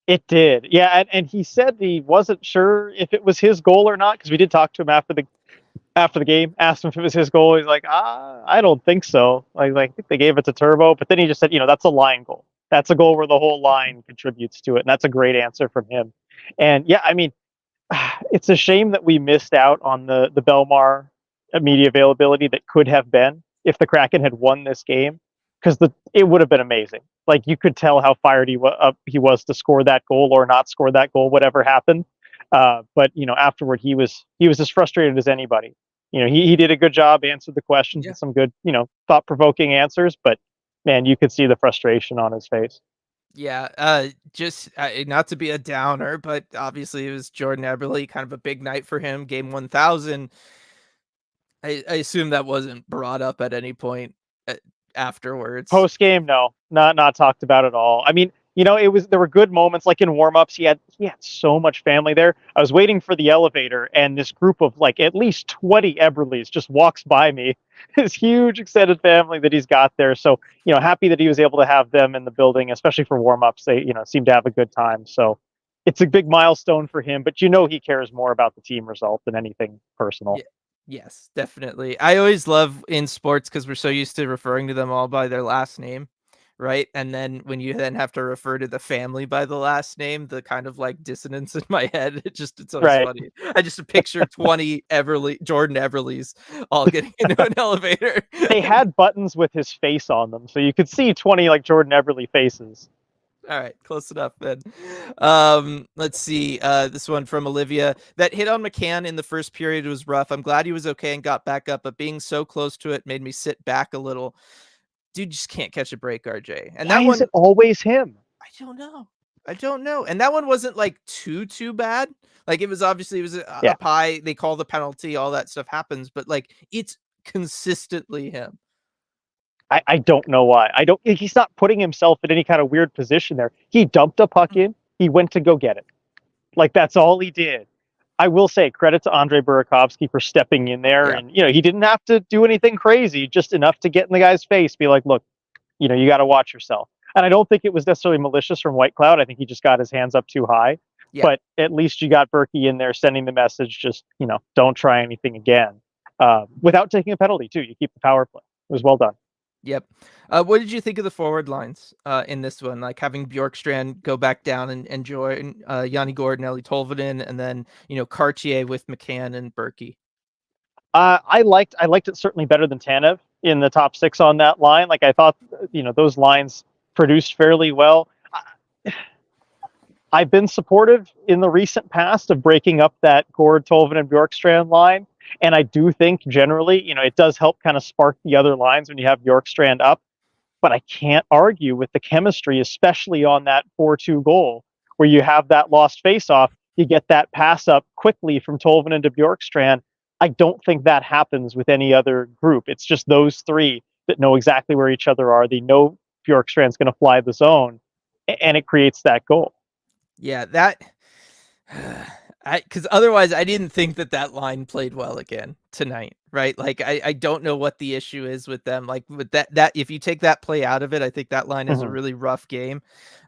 It did. Yeah, and he said he wasn't sure if it was his goal or not, because we did talk to him after the game, asked him if it was his goal. He's like, I don't think so. Like I think they gave it to Turbo, but then he just said, that's a line goal. That's a goal where the whole line contributes to it, and that's a great answer from him. And yeah, I mean, it's a shame that we missed out on the Belmar media availability that could have been if the Kraken had won this game, because it would have been amazing. Like you could tell how fired he was to score that goal or not score that goal, whatever happened. But afterward, he was as frustrated as anybody. He did a good job, answered the questions with some good, thought provoking answers. But man, you could see the frustration on his face. Yeah, just not to be a downer, but obviously it was Jordan Eberle, kind of a big night for him, game 1000. I assume that wasn't brought up at any point afterwards. Post game, no, not talked about at all. I mean, there were good moments, like in warm ups. He had so much family there. I was waiting for the elevator, and this group of like at least 20 Eberles just walks by me. His huge extended family that he's got there. So happy that he was able to have them in the building, especially for warm ups. They seem to have a good time. So it's a big milestone for him. But he cares more about the team result than anything personal. Yeah. Yes, definitely. I always love in sports because we're so used to referring to them all by their last name, right? And then when you then have to refer to the family by the last name, the kind of like dissonance in my head, it's always Right. funny. I just picture 20 Jordan Everleys all getting into an elevator. They had buttons with his face on them, so you could see 20 like Jordan Eberle faces. All right, close enough then. Let's see. This one from Olivia. That hit on McCann in the first period was rough. I'm glad he was okay and got back up, but being so close to it made me sit back a little. Dude just can't catch a break, RJ. And Why is it always him? I don't know. And that one wasn't like too bad. Like it was a pie. They call the penalty, all that stuff happens, but like it's consistently him. I don't know why. He's not putting himself in any kind of weird position there. He dumped a puck in. He went to go get it. Like that's all he did. I will say credit to Andre Burakovsky for stepping in there, Yeah. and he didn't have to do anything crazy, just enough to get in the guy's face, be like, look, you got to watch yourself. And I don't think it was necessarily malicious from White Cloud. I think he just got his hands up too high. Yeah. But at least you got Berkey in there sending the message, just don't try anything again, without taking a penalty too. You keep the power play. It was well done. Yep. What did you think of the forward lines in this one? Like having Bjorkstrand go back down and join Yanni Gordon, Ellie Tolvanen, and then Cartier with McCann and Berkey. I liked it certainly better than Tanev in the top six on that line. Like I thought, those lines produced fairly well. I've been supportive in the recent past of breaking up that Gord, Tolvanen, and Bjorkstrand line. And I do think generally, it does help kind of spark the other lines when you have Bjorkstrand up. But I can't argue with the chemistry, especially on that 4-2 goal, where you have that lost faceoff. You get that pass up quickly from Tolvanen to Bjorkstrand. I don't think that happens with any other group. It's just those three that know exactly where each other are. They know Bjorkstrand's going to fly the zone, and it creates that goal. Yeah, that because otherwise I didn't think that line played well again tonight, right? Like I don't know what the issue is with them. Like with that if you take that play out of it, I think that line has a really rough game.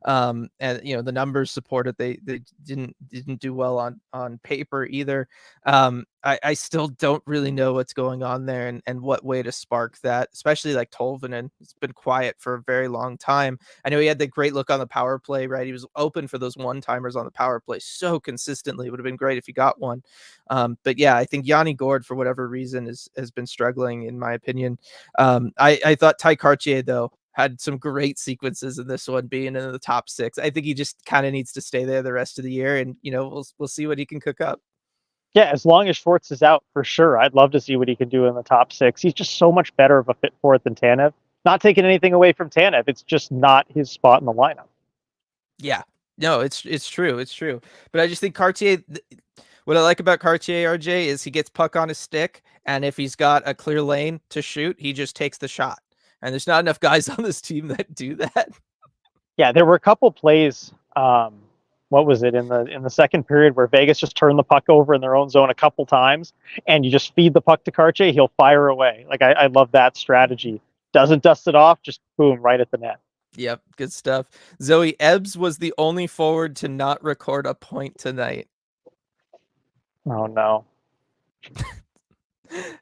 And the numbers support it. They didn't do well on paper either. I still don't really know what's going on there and what way to spark that, especially like Tolvanen. It's been quiet for a very long time. I know he had the great look on the power play, right? He was open for those one-timers on the power play so consistently. It would have been great if he got one. But yeah, I think Yanni Gord, for whatever reason, has been struggling, in my opinion. I thought Ty Cartier, though, had some great sequences in this one, being in the top six. I think he just kind of needs to stay there the rest of the year, and we'll see what he can cook up. Yeah, as long as Schwartz is out, for sure. I'd love to see what he can do in the top six. He's just so much better of a fit for it than Tanev. Not taking anything away from Tanev. It's just not his spot in the lineup. Yeah. No, it's true. It's true. But I just think Cartier, what I like about Cartier, RJ, is he gets puck on his stick, and if he's got a clear lane to shoot, he just takes the shot. And there's not enough guys on this team that do that. Yeah, there were a couple plays. What was it in the second period where Vegas just turned the puck over in their own zone a couple times, and you just feed the puck to Cartier, he'll fire away. Like I love that strategy. Doesn't dust it off, just boom, right at the net. Yep, good stuff. Zoe, Ebbs was the only forward to not record a point tonight. Oh no.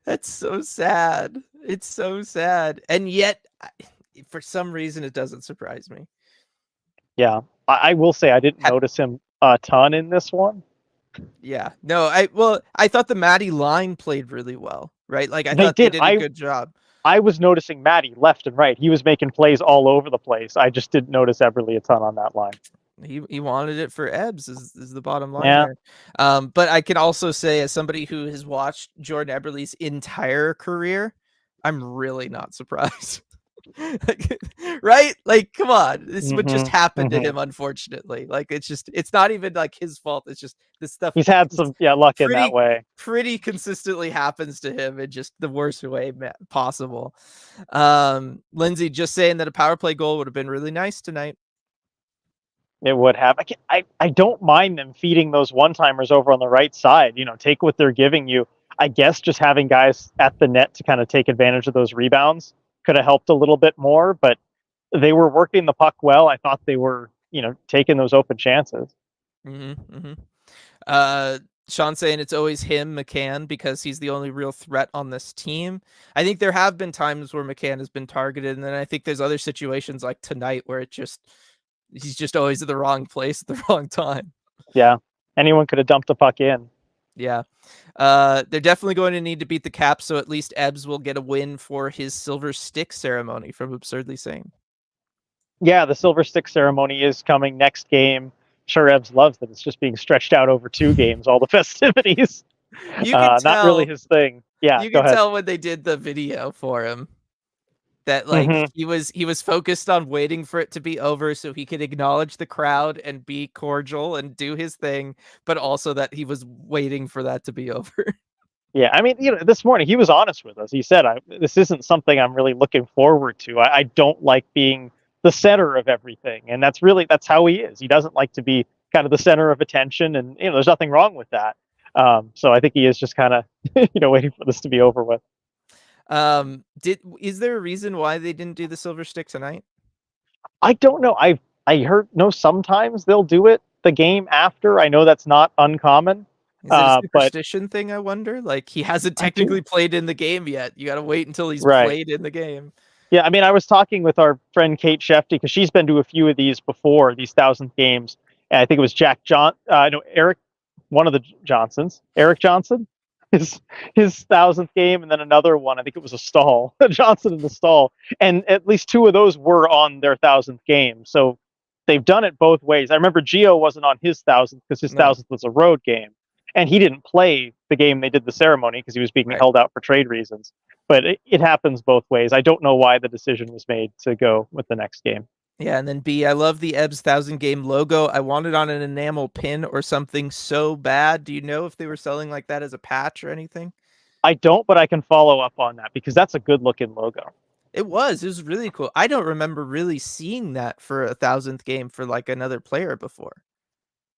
That's so sad. It's so sad. And yet, for some reason, it doesn't surprise me. Yeah, I will say I didn't notice him a ton in this one. Yeah, no, I thought the Maddie line played really well, right? Like I thought they did a good job. I was noticing Maddie left and right. He was making plays all over the place. I just didn't notice Eberle a ton on that line. He wanted it for Ebbs is the bottom line Yeah. there. But I can also say, as somebody who has watched Jordan Eberle's entire career, I'm really not surprised. Right? Like, come on. This is what just happened to him, unfortunately. Like, it's not even like his fault. It's just this stuff. He's had some luck in that way. Pretty consistently happens to him in just the worst way possible. Lindsay, just saying that a power play goal would have been really nice tonight. It would have. I don't mind them feeding those one-timers over on the right side. Take what they're giving you. I guess just having guys at the net to kind of take advantage of those rebounds could have helped a little bit more, but they were working the puck well. I thought they were, taking those open chances. Sean saying it's always him, McCann, because he's the only real threat on this team. I think there have been times where McCann has been targeted, and then I think there's other situations like tonight where he's just always at the wrong place at the wrong time. Yeah. Anyone could have dumped the puck in. Yeah. They're definitely going to need to beat the Caps, so at least Ebbs will get a win for his Silver Stick ceremony from Absurdly Sane. Yeah, the Silver Stick ceremony is coming next game. Sure, Ebbs loves that it's just being stretched out over 2 games, all the festivities. You can tell, not really his thing. Yeah, you can tell when they did the video for him that he was focused on waiting for it to be over so he could acknowledge the crowd and be cordial and do his thing, but also that he was waiting for that to be over. Yeah, I mean, this morning he was honest with us. He said, this isn't something I'm really looking forward to. I don't like being the center of everything. And that's how he is. He doesn't like to be kind of the center of attention. And, there's nothing wrong with that. So I think he is just kind of, waiting for this to be over with. Is there a reason why they didn't do the silver stick tonight? I don't know. I heard no. Sometimes they'll do it the game after. I know that's not uncommon. Is it a But superstition thing, I wonder? Like, he hasn't I do. technically played in the game yet. You gotta wait until he's Right. played in the game. Yeah. I mean, I was talking with our friend Kate Shefty because she's been to a few of these before, these 1,000th games. And I think it was no, Eric, one of the Johnsons, Eric Johnson, his 1,000th game, and then another one. I think it was a stall, Johnson in the stall, and at least two of those were on their 1,000th game. So they've done it both ways. I remember Gio wasn't on his 1,000th because his No. 1,000th was a road game, and he didn't play the game they did the ceremony because he was being held out for trade reasons. But it happens both ways. I don't know why the decision was made to go with the next game. Yeah, and then B, I love the Ebbs 1,000 game logo. I want it on an enamel pin or something so bad. Do you know if they were selling like that as a patch or anything? I don't, but I can follow up on that because that's a good looking logo. It was really cool. I don't remember really seeing that for a 1,000th game for like another player before.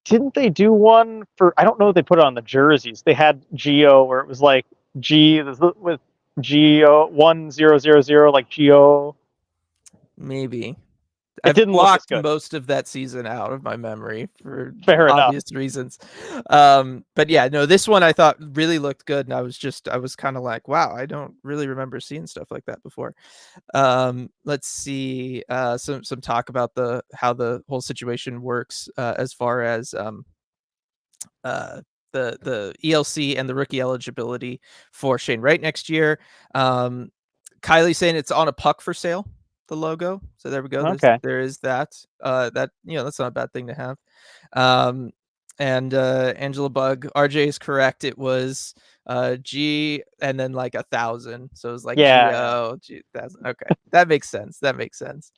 Didn't they do one for? I don't know if they put it on the jerseys. They had Geo where it was like G with Geo 1000, like Geo. Maybe. It I've didn't look as blocked good. most of that season out of my memory for Fair enough. obvious reasons. But yeah, no, this one I thought really looked good, and I was kind of like, wow, I don't really remember seeing stuff like that before. Let's see, some talk about how the whole situation works, as far as the ELC and the rookie eligibility for Shane Wright next year. Kylie saying it's on a puck for sale, the logo. So there we go. Okay. There is that. That, that's not a bad thing to have. And Angela Bug, RJ is correct. It was G and then like 1,000. So it was like Yeah. G1,000. Okay, that makes sense. That makes sense.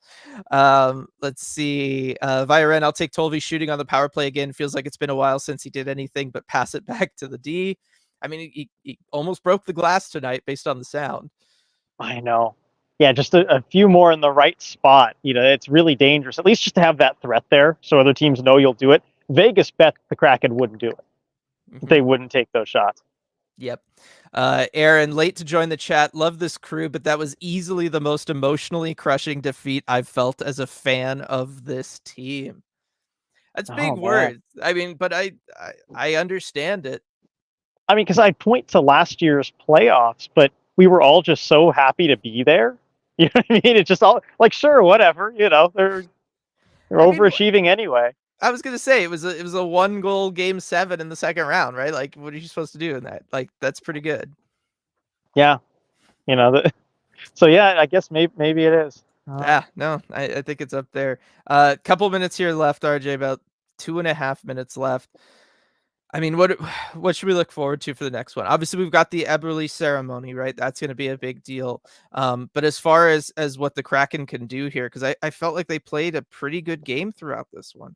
Let's see. Via Ren, I'll take Tolvi shooting on the power play again. Feels like it's been a while since he did anything but pass it back to the D. I mean, he almost broke the glass tonight based on the sound. I know. Yeah, just a few more in the right spot. It's really dangerous. At least just to have that threat there, so other teams know you'll do it. Vegas bet the Kraken wouldn't do it. Mm-hmm. They wouldn't take those shots. Yep. Aaron, late to join the chat. Love this crew, but that was easily the most emotionally crushing defeat I've felt as a fan of this team. That's big words. I mean, but I understand it. I mean, because I point to last year's playoffs, but we were all just so happy to be there. You know what I mean? It's just all like, sure, whatever. They're overachieving anyway. I was gonna say it was a 1-goal game 7 in the second round, right? Like, what are you supposed to do in that? Like, that's pretty good. Yeah, so yeah, I guess maybe it is. Yeah, no, I think it's up there. Couple minutes here left, RJ. About 2.5 minutes left. I mean, what should we look forward to for the next one? Obviously, we've got the Eberle ceremony, right? That's going to be a big deal. But as far as what the Kraken can do here, because I felt like they played a pretty good game throughout this one.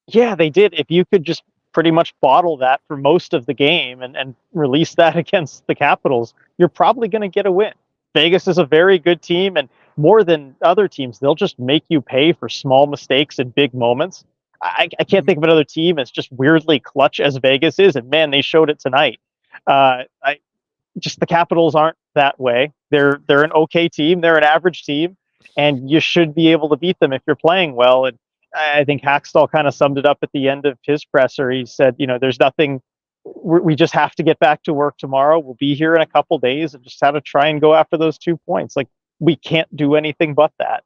Yeah, they did. If you could just pretty much bottle that for most of the game and release that against the Capitals, you're probably going to get a win. Vegas is a very good team, and more than other teams, they'll just make you pay for small mistakes in big moments. I can't think of another team as just weirdly clutch as Vegas is, and man, they showed it tonight. The Capitals aren't that way. They're an okay team. They're an average team, and you should be able to beat them if you're playing well. And I think Hackstall kind of summed it up at the end of his presser. He said, there's nothing. We just have to get back to work tomorrow. We'll be here in a couple days, and just have to try and go after those 2 points. Like, we can't do anything but that.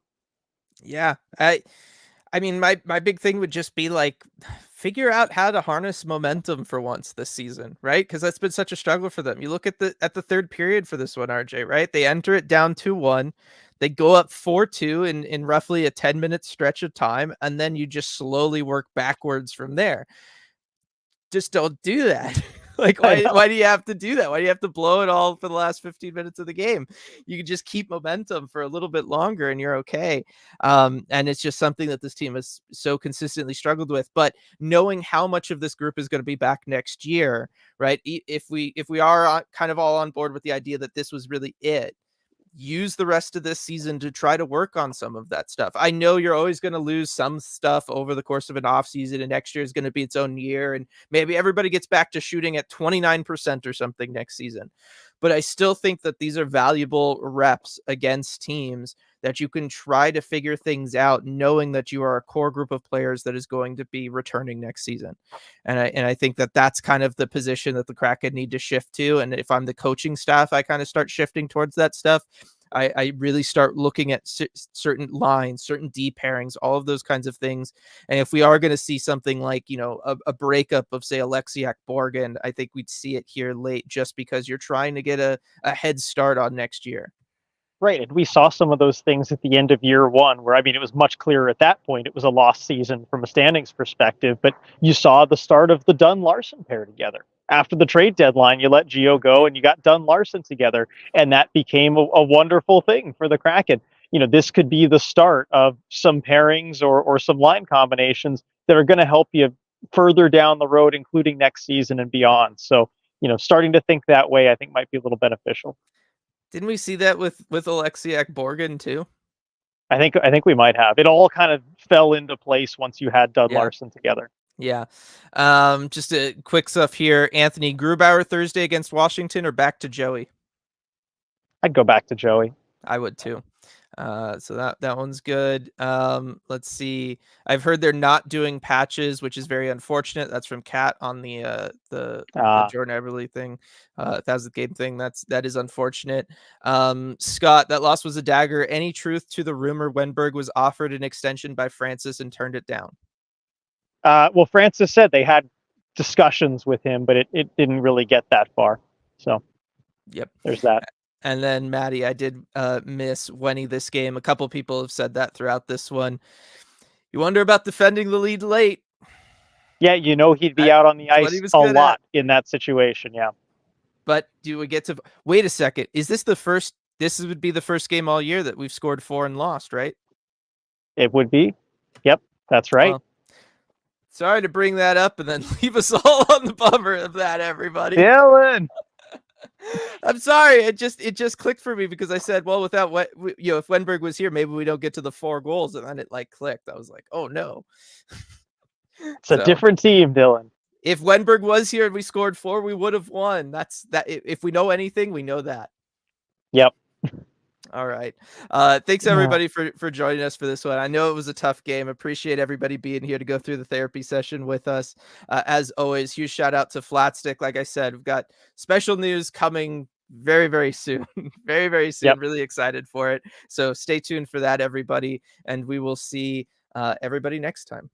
Yeah, I mean, my big thing would just be like, figure out how to harness momentum for once this season, right? Because that's been such a struggle for them. You look at the third period for this one, RJ, right? They enter it down 2-1. They go up 4-2 in roughly a 10-minute stretch of time, and then you just slowly work backwards from there. Just don't do that. Like, why do you have to do that? Why do you have to blow it all for the last 15 minutes of the game? You can just keep momentum for a little bit longer and you're okay. And it's just something that this team has so consistently struggled with. But knowing how much of this group is going to be back next year, right? If we are kind of all on board with the idea that this was really it, use the rest of this season to try to work on some of that stuff. I know you're always going to lose some stuff over the course of an off season, and next year is going to be its own year. And maybe everybody gets back to shooting at 29% or something next season. But I still think that these are valuable reps against teams that you can try to figure things out, knowing that you are a core group of players that is going to be returning next season. And I think that that's kind of the position that the Kraken need to shift to. And if I'm the coaching staff, I kind of start shifting towards that stuff. I really start looking at certain lines, certain D pairings, all of those kinds of things. And if we are going to see something like, a breakup of, say, Alexiak Borgen, I think we'd see it here late, just because you're trying to get a head start on next year. Right. And we saw some of those things at the end of year one where, it was much clearer at that point. It was a lost season from a standings perspective, but you saw the start of the Dunn-Larson pair together. After the trade deadline, you let Gio go and you got Dunn-Larson together, and that became a wonderful thing for the Kraken. This could be the start of some pairings or some line combinations that are going to help you further down the road, including next season and beyond. So, starting to think that way, I think, might be a little beneficial. Didn't we see that with Alexiak Borgen too? I think we might have. It all kind of fell into place once you had Dunn-Larson together. Yeah. Just a quick stuff here. Anthony Grubauer Thursday against Washington, or back to Joey? I'd go back to Joey. I would too. So that one's good. Let's see. I've heard they're not doing patches, which is very unfortunate. That's from Kat on the Jordan Eberle thing, 1000th game thing. That is unfortunate. Scott, that loss was a dagger. Any truth to the rumor Wenberg was offered an extension by Francis and turned it down? Well, Francis said they had discussions with him, but it didn't really get that far. So, yep, there's that. And then, Maddie, I did miss Wenny this game. A couple people have said that throughout this one. You wonder about defending the lead late. Yeah, he'd be out on the ice a lot in that situation, yeah. But do we get to... Wait a second. Is this the first... This would be the first game all year that we've scored 4 and lost, right? It would be. Yep, that's right. Well, sorry to bring that up and then leave us all on the bummer of that, everybody. Dylan! I'm sorry. It just clicked for me because I said, well, without if Wenberg was here, maybe we don't get to the 4 goals, and then it clicked. I was like, oh no. It's a different team, Dylan. If Wenberg was here and we scored 4, we would have won. That's that. If we know anything, we know that. Yep. All right. Thanks everybody for joining us for this one. I know it was a tough game. Appreciate everybody being here to go through the therapy session with us. As always, huge shout out to Flatstick. Like I said, we've got special news coming very, very soon. Very, very soon. Yep. Really excited for it. So stay tuned for that, everybody. And we will see everybody next time.